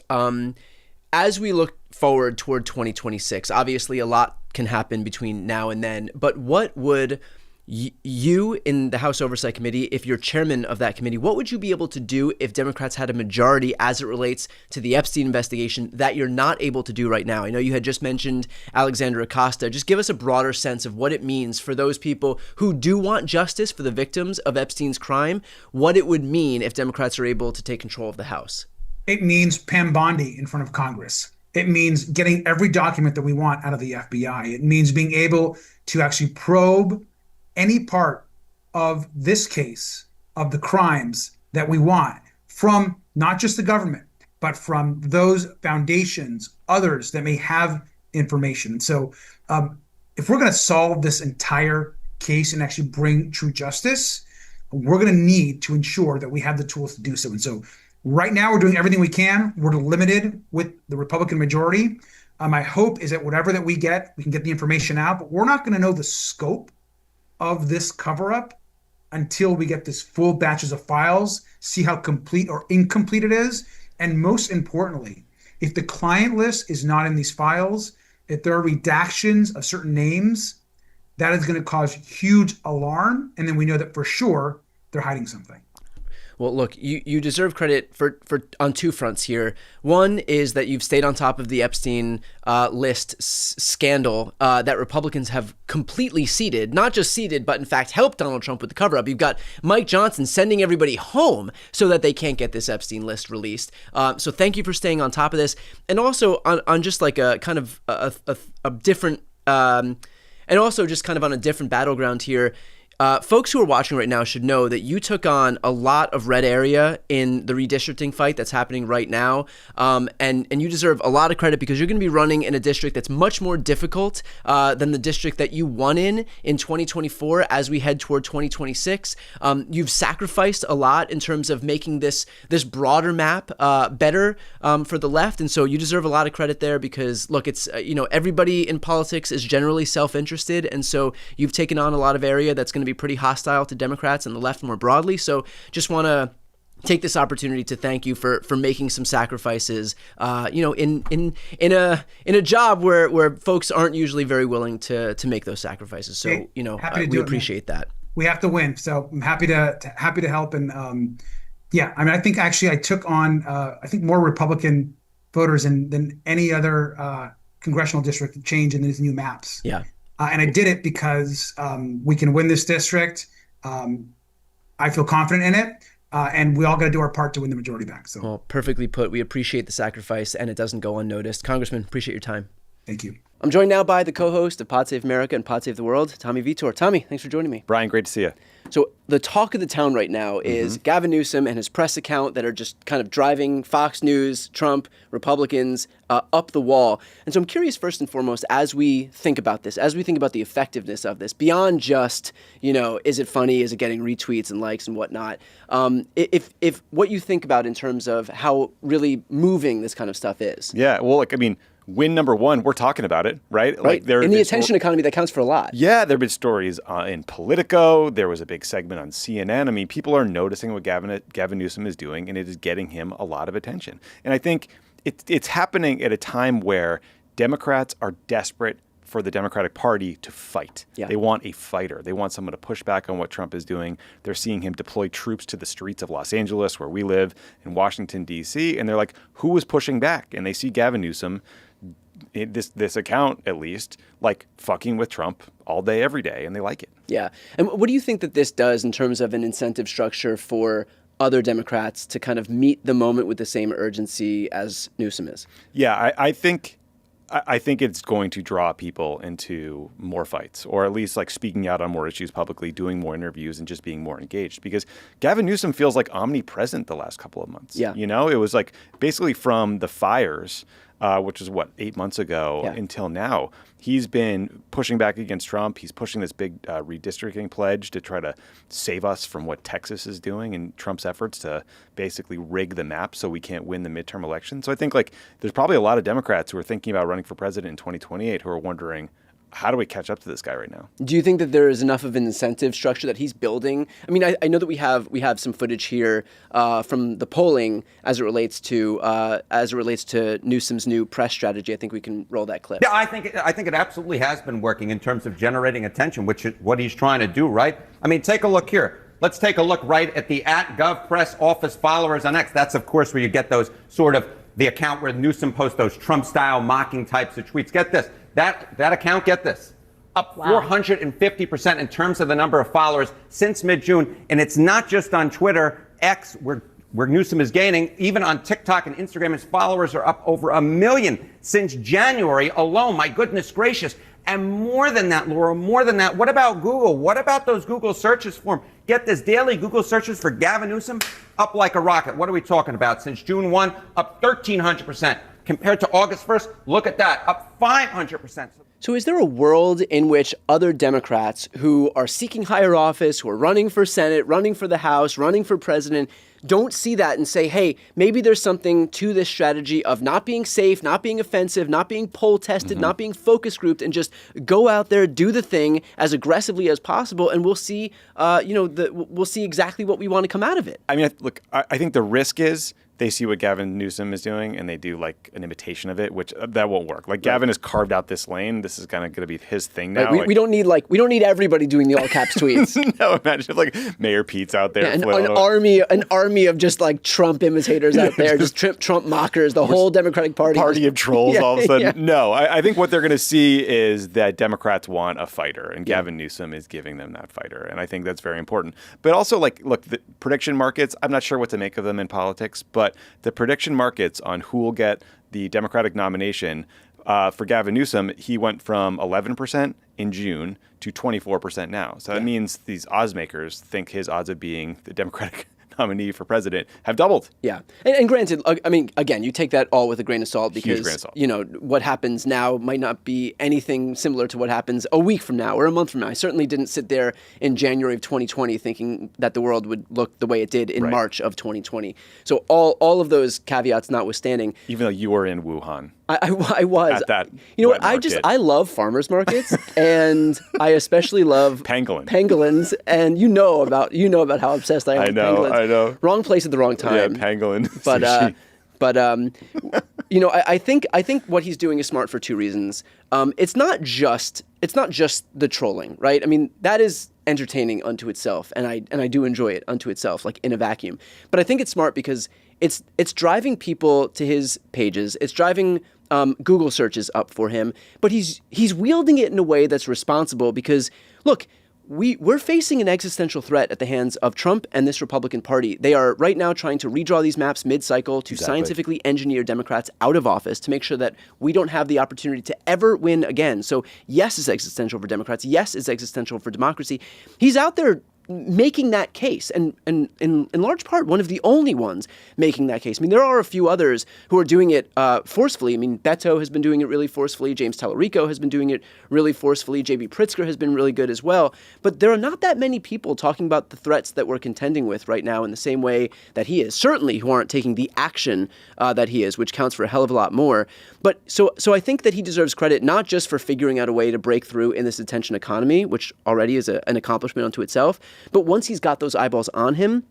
As we look forward toward 2026, obviously a lot can happen between now and then, but what would you in the House Oversight Committee, if you're chairman of that committee, what would you be able to do if Democrats had a majority as it relates to the Epstein investigation that you're not able to do right now? I know you had just mentioned Alexander Acosta. Just give us a broader sense of what it means for those people who do want justice for the victims of Epstein's crime, what it would mean if Democrats are able to take control of the House. It means Pam Bondi in front of Congress. It means getting every document that we want out of the FBI. It means being able to actually probe any part of this case, of the crimes that we want, from not just the government, but from those foundations, others that may have information. So if we're going to solve this entire case and actually bring true justice, we're going to need to ensure that we have the tools to do so. And so right now we're doing everything we can. We're limited with the Republican majority. My hope is that whatever that we get, we can get the information out, but we're not going to know the scope of this cover-up until we get this full batches of files, see how complete or incomplete it is. And most importantly, if the client list is not in these files, if there are redactions of certain names, that is going to cause huge alarm. And then we know that for sure they're hiding something. Well, look, you deserve credit for on two fronts here. One is that you've stayed on top of the Epstein list scandal that Republicans have completely seeded, not just seeded, but in fact helped Donald Trump with the cover-up. You've got Mike Johnson sending everybody home so that they can't get this Epstein list released. So thank you for staying on top of this. And also on just like a kind of a different, and also just kind of on a different battleground here, folks who are watching right now should know that you took on a lot of red area in the redistricting fight that's happening right now. And you deserve a lot of credit because you're going to be running in a district that's much more difficult than the district that you won in 2024 as we head toward 2026. You've sacrificed a lot in terms of making this broader map better for the left. And so you deserve a lot of credit there because, look, it's, everybody in politics is generally self-interested. And so you've taken on a lot of area that's going to be pretty hostile to Democrats and the left more broadly. So just want to take this opportunity to thank you for making some sacrifices, in a job where folks aren't usually very willing to make those sacrifices. So, we appreciate that. We have to win. So I'm happy to help. And I think actually I took on, more Republican voters than any other congressional district change in these new maps. Yeah. And I did it because we can win this district. I feel confident in it. And we all got to do our part to win the majority back. So, well, perfectly put. We appreciate the sacrifice, and it doesn't go unnoticed. Congressman, appreciate your time. Thank you. I'm joined now by the co-host of Pod Save America and Pod Save the World, Tommy Vietor. Tommy, thanks for joining me. Brian, great to see you. So the talk of the town right now is Gavin Newsom and his press account that are just kind of driving Fox News, Trump, Republicans up the wall. And so I'm curious, first and foremost, as we think about this, as we think about the effectiveness of this, beyond just, is it funny? Is it getting retweets and likes and whatnot? If what you think about in terms of how really moving this kind of stuff is. Yeah, well, win number one, we're talking about it, right? Right. In the attention economy, that counts for a lot. Yeah, there have been stories in Politico. There was a big segment on CNN. I mean, people are noticing what Gavin Newsom is doing, and it is getting him a lot of attention. And I think it's happening at a time where Democrats are desperate for the Democratic Party to fight. Yeah. They want a fighter. They want someone to push back on what Trump is doing. They're seeing him deploy troops to the streets of Los Angeles, where we live, in Washington, D.C., and they're like, who is pushing back? And they see Gavin Newsom, this account at least, like fucking with Trump all day, every day, and they like it. Yeah. And what do you think that this does in terms of an incentive structure for other Democrats to kind of meet the moment with the same urgency as Newsom is? Yeah, I think it's going to draw people into more fights, or at least like speaking out on more issues publicly, doing more interviews, and just being more engaged. Because Gavin Newsom feels like omnipresent the last couple of months. Yeah. You know, it was like basically from the fires, which was 8 months ago, until now, he's been pushing back against Trump. He's pushing this big redistricting pledge to try to save us from what Texas is doing and Trump's efforts to basically rig the map so we can't win the midterm election. So I think like there's probably a lot of Democrats who are thinking about running for president in 2028 who are wondering, how do we catch up to this guy right now? Do you think that there is enough of an incentive structure that he's building? I mean, I know that we have some footage here from the polling as it relates to Newsom's new press strategy. I think we can roll that clip. Yeah, I think it absolutely has been working in terms of generating attention, which is what he's trying to do, right? I mean, take a look here. Let's take a look right at the @GovPress office followers on X. That's, of course, where you get those sort of the account where Newsom posts those Trump-style mocking types of tweets. Get this. That account, get this, up 450% in terms of the number of followers since mid-June. And it's not just on Twitter, X, where Newsom is gaining. Even on TikTok and Instagram, his followers are up over 1 million since January alone. My goodness gracious. And more than that, Laura, more than that, what about Google? What about those Google searches for him? Get this, daily Google searches for Gavin Newsom up like a rocket. What are we talking about? Since June 1, up 1,300%. Compared to August 1st, look at that, up 500%. So is there a world in which other Democrats who are seeking higher office, who are running for Senate, running for the House, running for president, don't see that and say, hey, maybe there's something to this strategy of not being safe, not being offensive, not being poll tested, not being focus grouped, and just go out there, do the thing as aggressively as possible, and we'll see, we'll see exactly what we want to come out of it. I mean, look, I think the risk is they see what Gavin Newsom is doing and they do like an imitation of it, which that won't work. Like Gavin has carved out this lane. This is kind of going to be his thing now. Right. We don't need everybody doing the all caps tweets. No, imagine if like Mayor Pete's out there. Yeah, an army of just like Trump imitators out there, just Trump mockers, the whole Democratic Party of trolls all of a sudden. Yeah. No, I think what they're going to see is that Democrats want a fighter, and Gavin Newsom is giving them that fighter, and I think that's very important. But also, like, look, the prediction markets, I'm not sure what to make of them in politics, but the prediction markets on who will get the Democratic nomination for Gavin Newsom, he went from 11% in June to 24% now. So that means these odds makers think his odds of being the Democratic nominee for president have doubled. Yeah. And granted, I mean, again, you take that all with a grain of salt because, Huge grain of salt. You know, what happens now might not be anything similar to what happens a week from now or a month from now. I certainly didn't sit there in January of 2020 thinking that the world would look the way it did in March of 2020. So all of those caveats notwithstanding. Even though you were in Wuhan. I was. At that you know what? I love farmers markets, and I especially love pangolins. And you know about how obsessed I am with pangolins. I know. Wrong place at the wrong time. Yeah, pangolin. But you know, I think what he's doing is smart for two reasons. It's not just the trolling, right? I mean, that is entertaining unto itself, and I do enjoy it unto itself, like in a vacuum. But I think it's smart because it's driving people to his pages. It's driving Google searches up for him, but he's wielding it in a way that's responsible because, look, we're facing an existential threat at the hands of Trump and this Republican Party. They are right now trying to redraw these maps mid-cycle to scientifically engineer Democrats out of office to make sure that we don't have the opportunity to ever win again. So yes, it's existential for Democrats. Yes, it's existential for democracy. He's out there making that case, and in large part, one of the only ones making that case. I mean, there are a few others who are doing it forcefully. I mean, Beto has been doing it really forcefully. James Tallarico has been doing it really forcefully. J.B. Pritzker has been really good as well. But there are not that many people talking about the threats that we're contending with right now in the same way that he is. Certainly who aren't taking the action that he is, which counts for a hell of a lot more. But so I think that he deserves credit not just for figuring out a way to break through in this attention economy, which already is an accomplishment unto itself, but once he's got those eyeballs on him,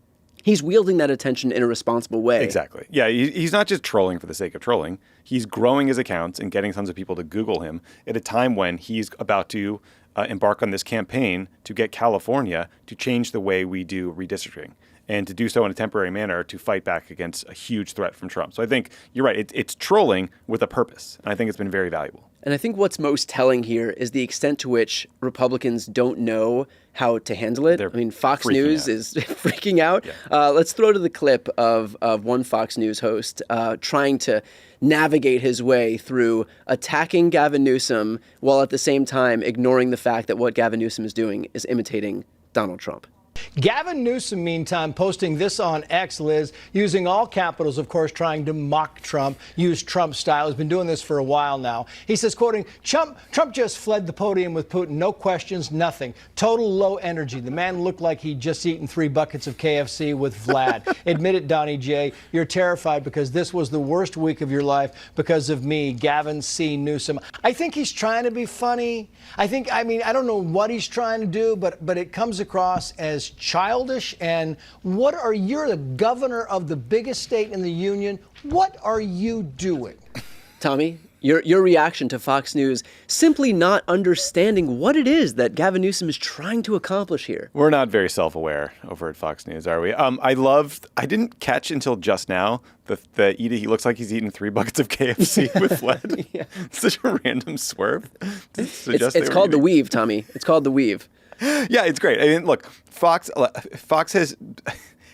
he's wielding that attention in a responsible way. Exactly. Yeah, he's not just trolling for the sake of trolling. he's growing his accounts and getting tons of people to Google him at a time when he's about to embark on this campaign to get California to change the way we do redistricting, and to do so in a temporary manner to fight back against a huge threat from Trump. So I think you're right. It's trolling with a purpose, and I think it's been very valuable. And I think what's most telling here is the extent to which Republicans don't know how to handle it. I mean, Fox News is freaking out. Yeah. Let's throw to the clip of one Fox News host trying to navigate his way through attacking Gavin Newsom while at the same time ignoring the fact that what Gavin Newsom is doing is imitating Donald Trump. Gavin Newsom, meantime, posting this on X, Liz, using all capitals, of course, trying to mock Trump, use Trump style. He's been doing this for a while now. He says, quoting, Trump just fled the podium with Putin. No questions, nothing. Total low energy. The man looked like he'd just eaten 3 buckets of KFC with Vlad. Admit it, Donnie J. You're terrified because this was the worst week of your life because of me, Gavin C. Newsom. I think he's trying to be funny. I don't know what he's trying to do, but it comes across as childish. And you're the governor of the biggest state in the union. What are you doing? Tommy, your reaction to Fox News simply not understanding what it is that Gavin Newsom is trying to accomplish here. We're not very self-aware over at Fox News, are we? I didn't catch until just now he looks like he's eating 3 buckets of KFC with Vlad. Yeah. Such a random swerve. It's called the weave, Tommy. It's called the weave. Yeah, it's great. I mean, look, Fox has,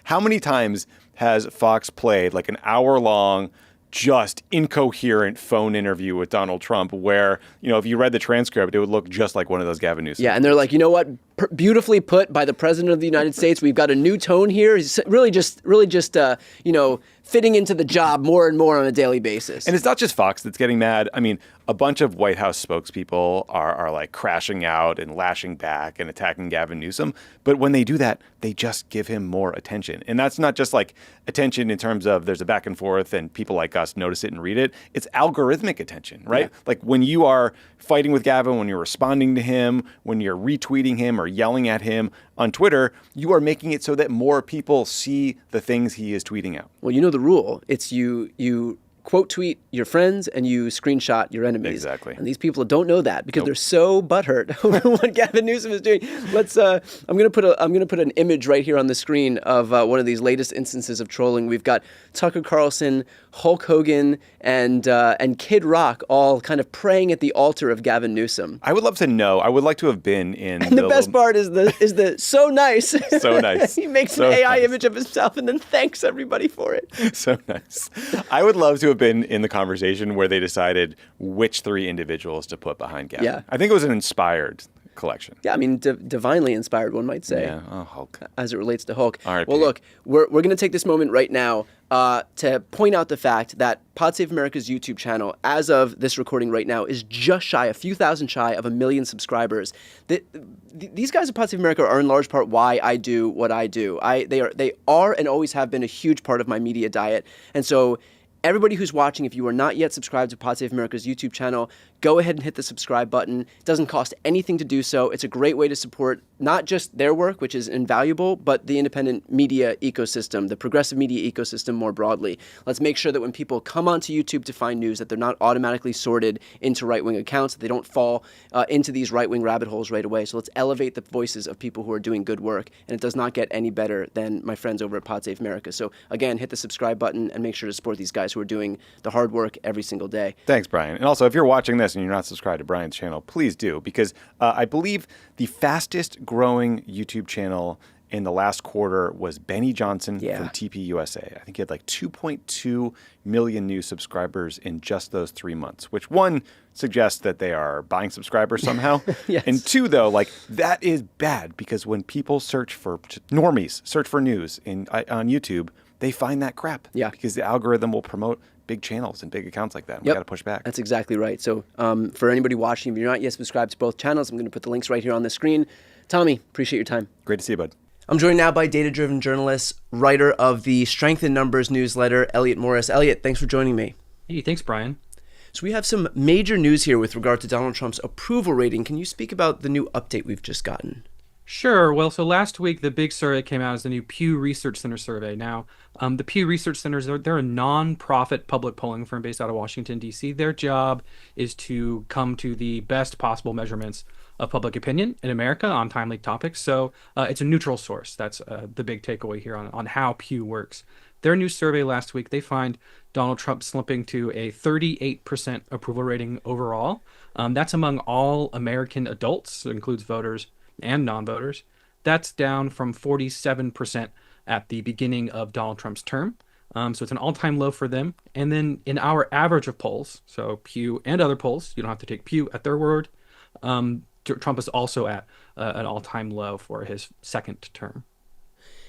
how many times has Fox played like an hour-long, just incoherent phone interview with Donald Trump where, if you read the transcript, it would look just like one of those Gavin Newsom. Yeah, and they're like, you know what? Beautifully put by the President of the United States. We've got a new tone here. He's really just fitting into the job more and more on a daily basis. And it's not just Fox that's getting mad. I mean, a bunch of White House spokespeople are like crashing out and lashing back and attacking Gavin Newsom. But when they do that, they just give him more attention. And that's not just like attention in terms of there's a back and forth and people like us notice it and read it. It's algorithmic attention, right? Yeah. Like when you are fighting with Gavin, when you're responding to him, when you're retweeting him or yelling at him on Twitter, you are making it so that more people see the things he is tweeting out. Well, you know the rule. It's you quote tweet your friends and you screenshot your enemies. Exactly. And these people don't know that because they're so butthurt over what Gavin Newsom is doing. Let's. I'm gonna put an image right here on the screen of one of these latest instances of trolling. We've got Tucker Carlson, Hulk Hogan, and Kid Rock all kind of praying at the altar of Gavin Newsom. I would love to know. I would like to have been in. And the best part is the so nice. So nice. He makes an AI image of himself and then thanks everybody for it. So nice. I would love to have been in the conversation where they decided which 3 individuals to put behind Gavin. Yeah. I think it was an inspired collection. Yeah, I mean, divinely inspired, one might say. Yeah, Hulk. As it relates to Hulk. R.I.P. Well, look, we're going to take this moment right now to point out the fact that Pod Save America's YouTube channel, as of this recording right now, is just shy, a few thousand shy of 1 million subscribers. These guys at Pod Save America are in large part why I do what I do. They are and always have been a huge part of my media diet. And so everybody who's watching, if you are not yet subscribed to Pod Save America's YouTube channel, go ahead and hit the subscribe button. It doesn't cost anything to do so. It's a great way to support not just their work, which is invaluable, but the independent media ecosystem, the progressive media ecosystem more broadly. Let's make sure that when people come onto YouTube to find news, that they're not automatically sorted into right-wing accounts, that they don't fall into these right-wing rabbit holes right away. So let's elevate the voices of people who are doing good work, and it does not get any better than my friends over at Pod Save America. So again, hit the subscribe button and make sure to support these guys who are doing the hard work every single day. Thanks, Brian. And also, if you're watching this and you're not subscribed to Brian's channel, please do, because I believe the fastest growing YouTube channel in the last quarter was Benny Johnson from TPUSA. I think he had like 2.2 million new subscribers in just those 3 months, which one suggests that they are buying subscribers somehow. Yes. And 2, though, like that is bad because when people search for normies, search for news on YouTube, they find that crap. Yeah. Because the algorithm will promote big channels and big accounts like that. And we got to push back. That's exactly right. So for anybody watching, if you're not yet subscribed to both channels, I'm going to put the links right here on the screen. Tommy, appreciate your time. Great to see you, bud. I'm joined now by data-driven journalist, writer of the Strength in Numbers newsletter, Elliot Morris. Elliot, thanks for joining me. Hey, thanks, Brian. So we have some major news here with regard to Donald Trump's approval rating. Can you speak about the new update we've just gotten? Sure. Well, so last week the big survey came out as the new Pew Research Center survey. Now, the Pew Research Centers, they're a non-profit public polling firm based out of Washington, D.C. Their job is to come to the best possible measurements of public opinion in America on timely topics. So it's a neutral source. That's the big takeaway here on how Pew works. Their new survey last week, they find Donald Trump slipping to a 38% approval rating overall. That's among all American adults, so it includes voters and non-voters. That's down from 47% at the beginning of Donald Trump's term. So it's an all-time low for them. And then in our average of polls, so Pew and other polls, you don't have to take Pew at their word, Trump is also at an all-time low for his second term.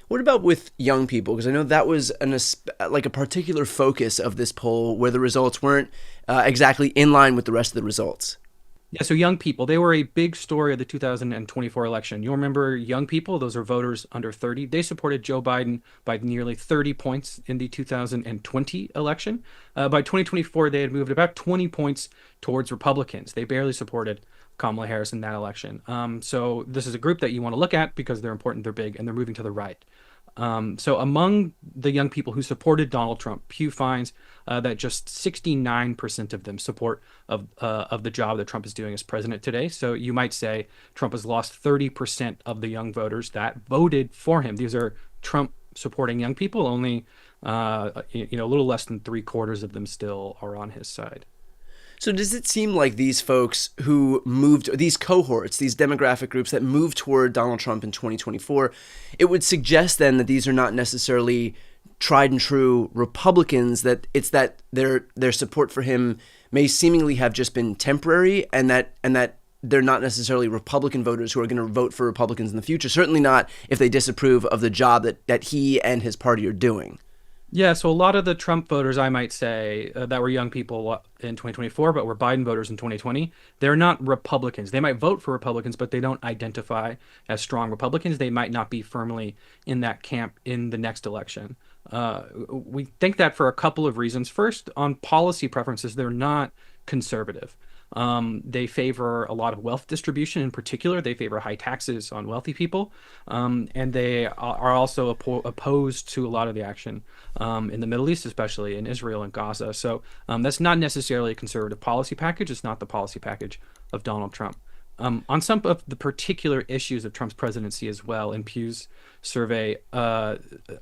What about with young people? Because I know that was a particular focus of this poll where the results weren't exactly in line with the rest of the results. Yeah, so young people, they were a big story of the 2024 election. You'll remember young people, those are voters under 30. They supported Joe Biden by nearly 30 points in the 2020 election. By 2024, they had moved about 20 points towards Republicans. They barely supported Kamala Harris in that election. So this is a group that you want to look at because they're important, they're big, and they're moving to the right. So among the young people who supported Donald Trump, Pew finds that just 69% of them support of the job that Trump is doing as president today. So you might say Trump has lost 30% of the young voters that voted for him. These are Trump supporting young people. Only a little less than 3/4 of them still are on his side. So does it seem like these folks who moved, these cohorts, these demographic groups that moved toward Donald Trump in 2024, it would suggest then that these are not necessarily tried and true Republicans, that it's that their support for him may seemingly have just been temporary, and that they're not necessarily Republican voters who are going to vote for Republicans in the future, certainly not if they disapprove of the job that he and his party are doing. Yeah, so a lot of the Trump voters, I might say, that were young people in 2024, but were Biden voters in 2020, they're not Republicans. They might vote for Republicans, but they don't identify as strong Republicans. They might not be firmly in that camp in the next election. We think that for a couple of reasons. First, on policy preferences, they're not conservative. They favor a lot of wealth distribution. In particular, they favor high taxes on wealthy people, and they are also opposed to a lot of the action in the Middle East, especially in Israel and Gaza. So that's not necessarily a conservative policy package. It's not the policy package of Donald Trump. On some of the particular issues of Trump's presidency as well, in Pew's survey,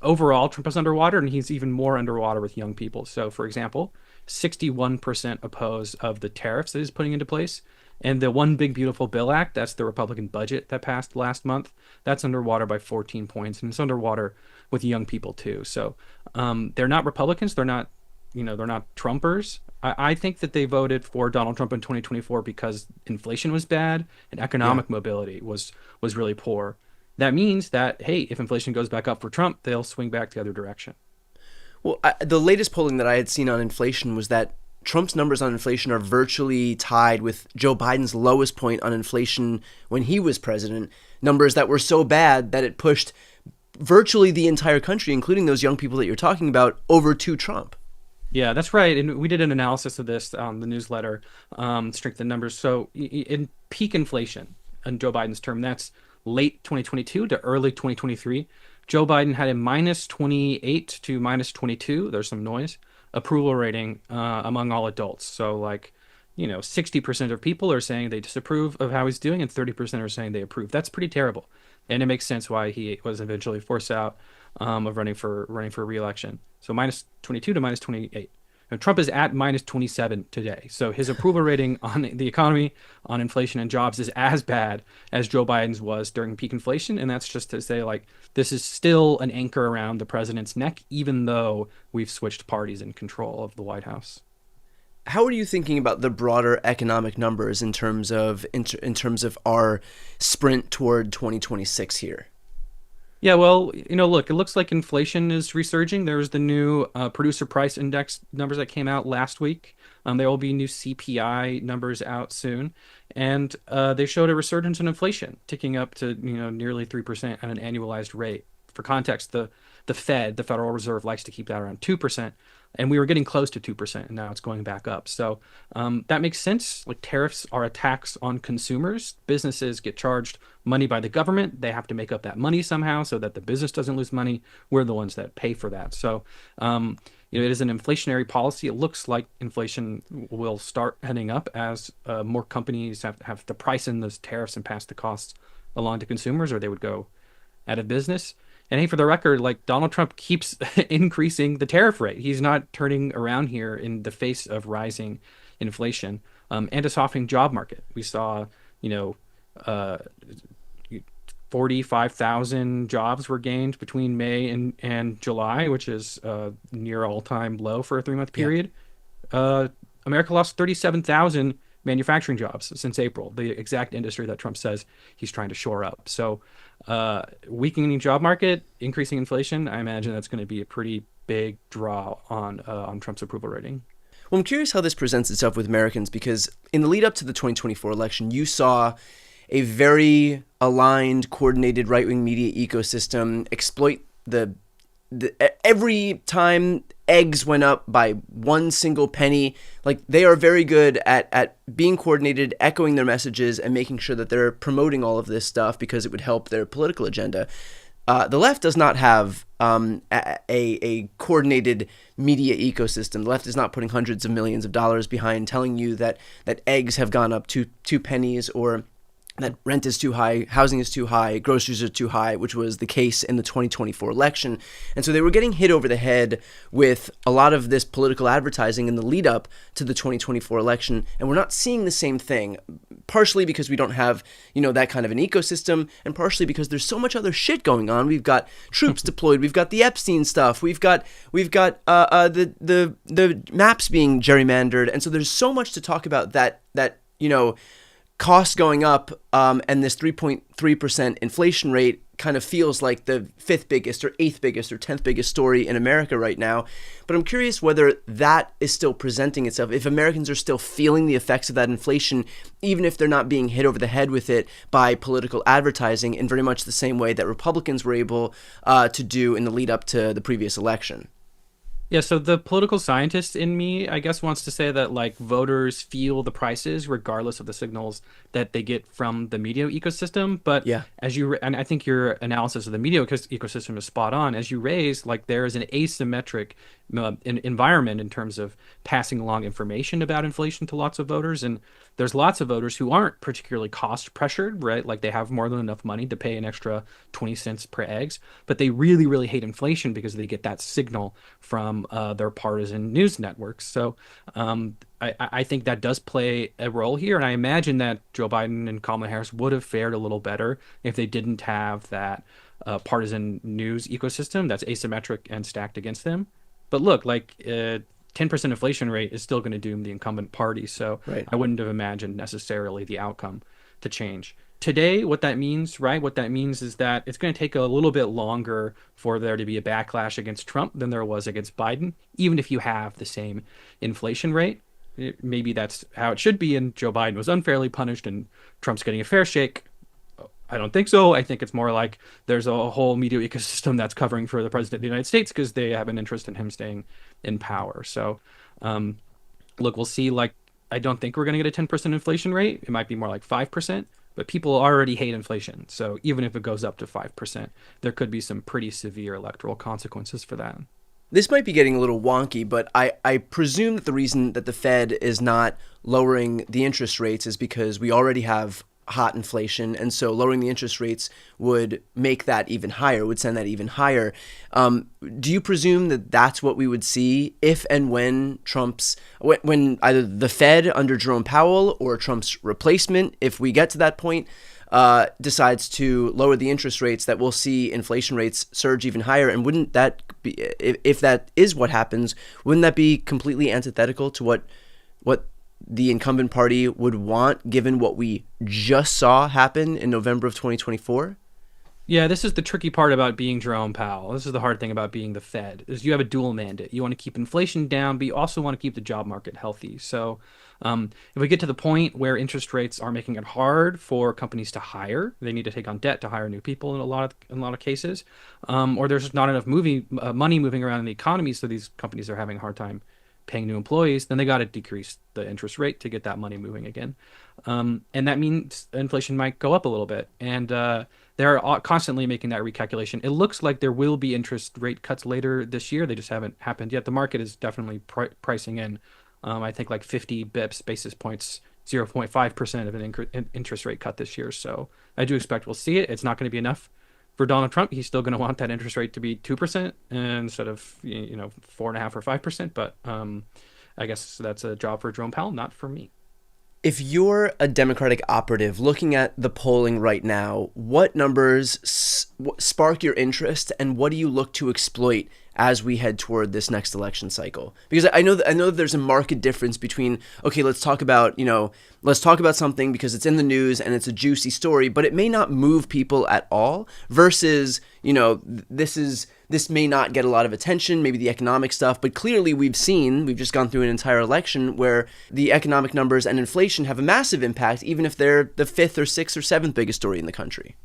overall, Trump is underwater, and he's even more underwater with young people. So, for example, 61% oppose of the tariffs that he's putting into place. And the One Big Beautiful Bill Act, that's the Republican budget that passed last month, that's underwater by 14 points. And it's underwater with young people, too. So they're not Republicans. They're not Trumpers. I think that they voted for Donald Trump in 2024 because inflation was bad and economic mobility was really poor. That means that, hey, if inflation goes back up for Trump, they'll swing back the other direction. Well, the latest polling that I had seen on inflation was that Trump's numbers on inflation are virtually tied with Joe Biden's lowest point on inflation when he was president, numbers that were so bad that it pushed virtually the entire country, including those young people that you're talking about, over to Trump. Yeah, that's right. And we did an analysis of this on the newsletter, Strength in Numbers. So in peak inflation in Joe Biden's term, that's late 2022 to early 2023. Joe Biden had a minus 28 to minus 22. There's some noise. Approval rating among all adults. So 60% of people are saying they disapprove of how he's doing, and 30% are saying they approve. That's pretty terrible. And it makes sense why he was eventually forced out of running for re-election. So minus 22 to minus 28. And Trump is at minus 27 today. So his approval rating on the economy, on inflation and jobs is as bad as Joe Biden's was during peak inflation. And that's just to say, this is still an anchor around the president's neck, even though we've switched parties in control of the White House. How are you thinking about the broader economic numbers in terms of our sprint toward 2026 here? Yeah, well, look, it looks like inflation is resurging. There's the new producer price index numbers that came out last week. There will be new CPI numbers out soon. And they showed a resurgence in inflation, ticking up to nearly 3% at an annualized rate. For context, the the Fed, the Federal Reserve, likes to keep that around 2%. And we were getting close to 2%, and now it's going back up. So that makes sense. Like, tariffs are a tax on consumers. Businesses get charged money by the government. They have to make up that money somehow so that the business doesn't lose money. We're the ones that pay for that. So it is an inflationary policy. It looks like inflation will start heading up as more companies have to price in those tariffs and pass the costs along to consumers, or they would go out of business. And hey, for the record, like, Donald Trump keeps increasing the tariff rate. He's not turning around here in the face of rising inflation and a softening job market. We saw, 45,000 jobs were gained between May and July, which is near all-time low for a 3-month period. America lost 37,000 manufacturing jobs since April, the exact industry that Trump says he's trying to shore up. So weakening job market, increasing inflation, I imagine that's going to be a pretty big draw on Trump's approval rating. Well, I'm curious how this presents itself with Americans, because in the lead up to the 2024 election, you saw a very aligned, coordinated right-wing media ecosystem exploit the every time eggs went up by one single penny. Like, they are very good at being coordinated, echoing their messages, and making sure that they're promoting all of this stuff because it would help their political agenda. The left does not have a coordinated media ecosystem. The left is not putting hundreds of millions of dollars behind telling you that eggs have gone up two pennies, or that rent is too high, housing is too high, groceries are too high, which was the case in the 2024 election. And so they were getting hit over the head with a lot of this political advertising in the lead up to the 2024 election. And we're not seeing the same thing, partially because we don't have, that kind of an ecosystem, and partially because there's so much other shit going on. We've got troops deployed, we've got the Epstein stuff, we've got the maps being gerrymandered. And so there's so much to talk about that costs going up, and this 3.3% inflation rate kind of feels like the 5th biggest or 8th biggest or 10th biggest story in America right now. But I'm curious whether that is still presenting itself, if Americans are still feeling the effects of that inflation, even if they're not being hit over the head with it by political advertising in very much the same way that Republicans were able to do in the lead up to the previous election. Yeah, so the political scientist in me, I guess, wants to say that, like, voters feel the prices regardless of the signals that they get from the media ecosystem. But yeah, and I think your analysis of the media ecosystem is spot on. As you raise, like, there is an asymmetric environment in terms of passing along information about inflation to lots of voters. And there's lots of voters who aren't particularly cost pressured, right? Like, they have more than enough money to pay an extra 20 cents per eggs, but they really, really hate inflation because they get that signal from their partisan news networks. So I think that does play a role here. And I imagine that Joe Biden and Kamala Harris would have fared a little better if they didn't have that partisan news ecosystem that's asymmetric and stacked against them. But look, like, 10% inflation rate is still going to doom the incumbent party. So right. I wouldn't have imagined necessarily the outcome to change. Today, what that means, right? What that means is that it's going to take a little bit longer for there to be a backlash against Trump than there was against Biden, even if you have the same inflation rate. Maybe that's how it should be, and Joe Biden was unfairly punished and Trump's getting a fair shake. I don't think so. I think it's more like there's a whole media ecosystem that's covering for the president of the United States because they have an interest in him staying in power. So, look, we'll see. Like, I don't think we're going to get a 10% inflation rate. It might be more like 5%, but people already hate inflation. So even if it goes up to 5%, there could be some pretty severe electoral consequences for that. This might be getting a little wonky, but I presume that the reason that the Fed is not lowering the interest rates is because we already have hot inflation, and so lowering the interest rates would make that even higher, would send that even higher. Do you presume that that's what we would see if and when when either the Fed under Jerome Powell or Trump's replacement, if we get to that point, decides to lower the interest rates, that we'll see inflation rates surge even higher? And wouldn't that be, if that is what happens, wouldn't that be completely antithetical to what the incumbent party would want, given what we just saw happen in November of 2024? Yeah, this is the tricky part about being Jerome Powell. This is the hard thing about being the Fed, is you have a dual mandate. You want to keep inflation down, but you also want to keep the job market healthy. So if we get to the point where interest rates are making it hard for companies to hire, they need to take on debt to hire new people in a lot of cases, or there's just not enough money moving around in the economy, so these companies are having a hard time paying new employees, then they got to decrease the interest rate to get that money moving again. And that means inflation might go up a little bit. And they're constantly making that recalculation. It looks like there will be interest rate cuts later this year. They just haven't happened yet. The market is definitely pricing in, I think, like 50 basis points, 0.5% of an interest rate cut this year. So I do expect we'll see it. It's not going to be enough for Donald Trump. He's still going to want that interest rate to be 2% instead of 4.5% or 5%. But I guess that's a job for Jerome Powell, not for me. If you're a Democratic operative looking at the polling right now, what numbers spark your interest, and what do you look to exploit as we head toward this next election cycle? Because I know that there's a marked difference between, okay, let's talk about something because it's in the news and it's a juicy story, but it may not move people at all, versus, this may not get a lot of attention, maybe the economic stuff, but clearly we've just gone through an entire election where the economic numbers and inflation have a massive impact, even if they're the fifth or sixth or seventh biggest story in the country.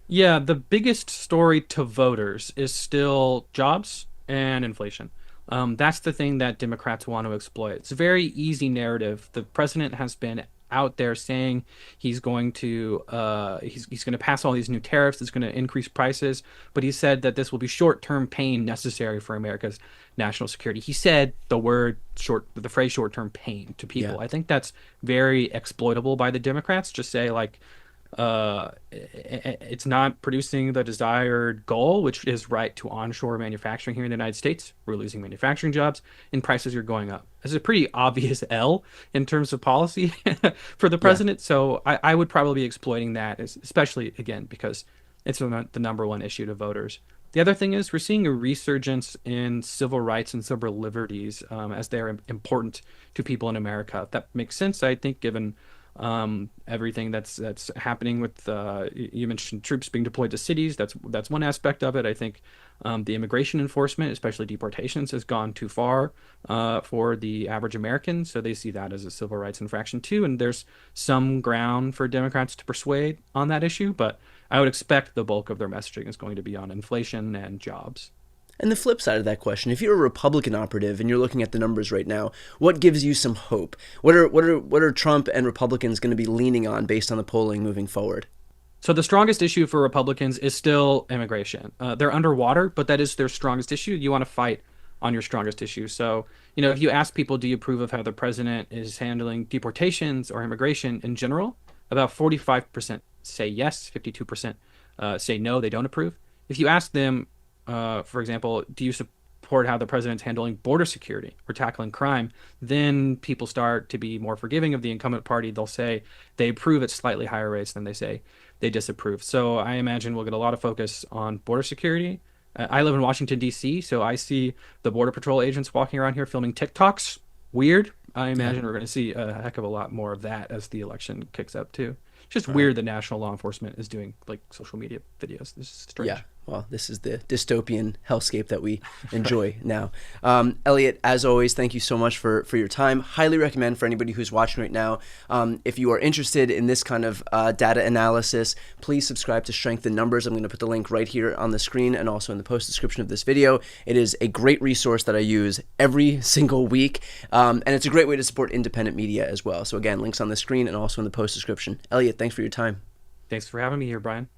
Yeah, the biggest story to voters is still jobs and inflation. That's the thing that Democrats want to exploit. It's a very easy narrative. The president has been out there saying he's going to pass all these new tariffs. It's going to increase prices, but he said that this will be short-term pain necessary for America's national security. He said the phrase short-term pain to people. Yeah. I think that's very exploitable by the Democrats. Just say it's not producing the desired goal, which is right to onshore manufacturing here in the United States. We're losing manufacturing jobs and prices are going up. This is a pretty obvious L in terms of policy for the president. Yeah. So I would probably be exploiting that, especially, again, because it's the number one issue to voters. The other thing is we're seeing a resurgence in civil rights and civil liberties as they're important to people in America. That makes sense, I think, given everything that's happening with you mentioned troops being deployed to cities. That's one aspect of it. I think the immigration enforcement, especially deportations, has gone too far for the average American, so they see that as a civil rights infraction too. And there's some ground for Democrats to persuade on that issue, but I would expect the bulk of their messaging is going to be on inflation and jobs. And the flip side of that question, if you're a Republican operative and you're looking at the numbers right now, what gives you some hope? What are Trump and Republicans going to be leaning on based on the polling moving forward? So the strongest issue for Republicans is still immigration. They're underwater, but that is their strongest issue. You want to fight on your strongest issue. So, if you ask people, do you approve of how the president is handling deportations or immigration in general? About 45% say yes, 52% say no, they don't approve. If you ask them, for example, do you support how the president's handling border security or tackling crime? Then people start to be more forgiving of the incumbent party. They'll say they approve at slightly higher rates than they say they disapprove. So I imagine we'll get a lot of focus on border security. I live in Washington, D.C., so I see the Border Patrol agents walking around here filming TikToks. Weird. I imagine we're going to see a heck of a lot more of that as the election kicks up, too. It's just weird that national law enforcement is doing social media videos. This is strange. Yeah. Well, this is the dystopian hellscape that we enjoy now. Elliot, as always, thank you so much for your time. Highly recommend for anybody who's watching right now, if you are interested in this kind of data analysis, please subscribe to Strength in Numbers. I'm going to put the link right here on the screen and also in the post description of this video. It is a great resource that I use every single week, and it's a great way to support independent media as well. So again, links on the screen and also in the post description. Elliot, thanks for your time. Thanks for having me here, Brian.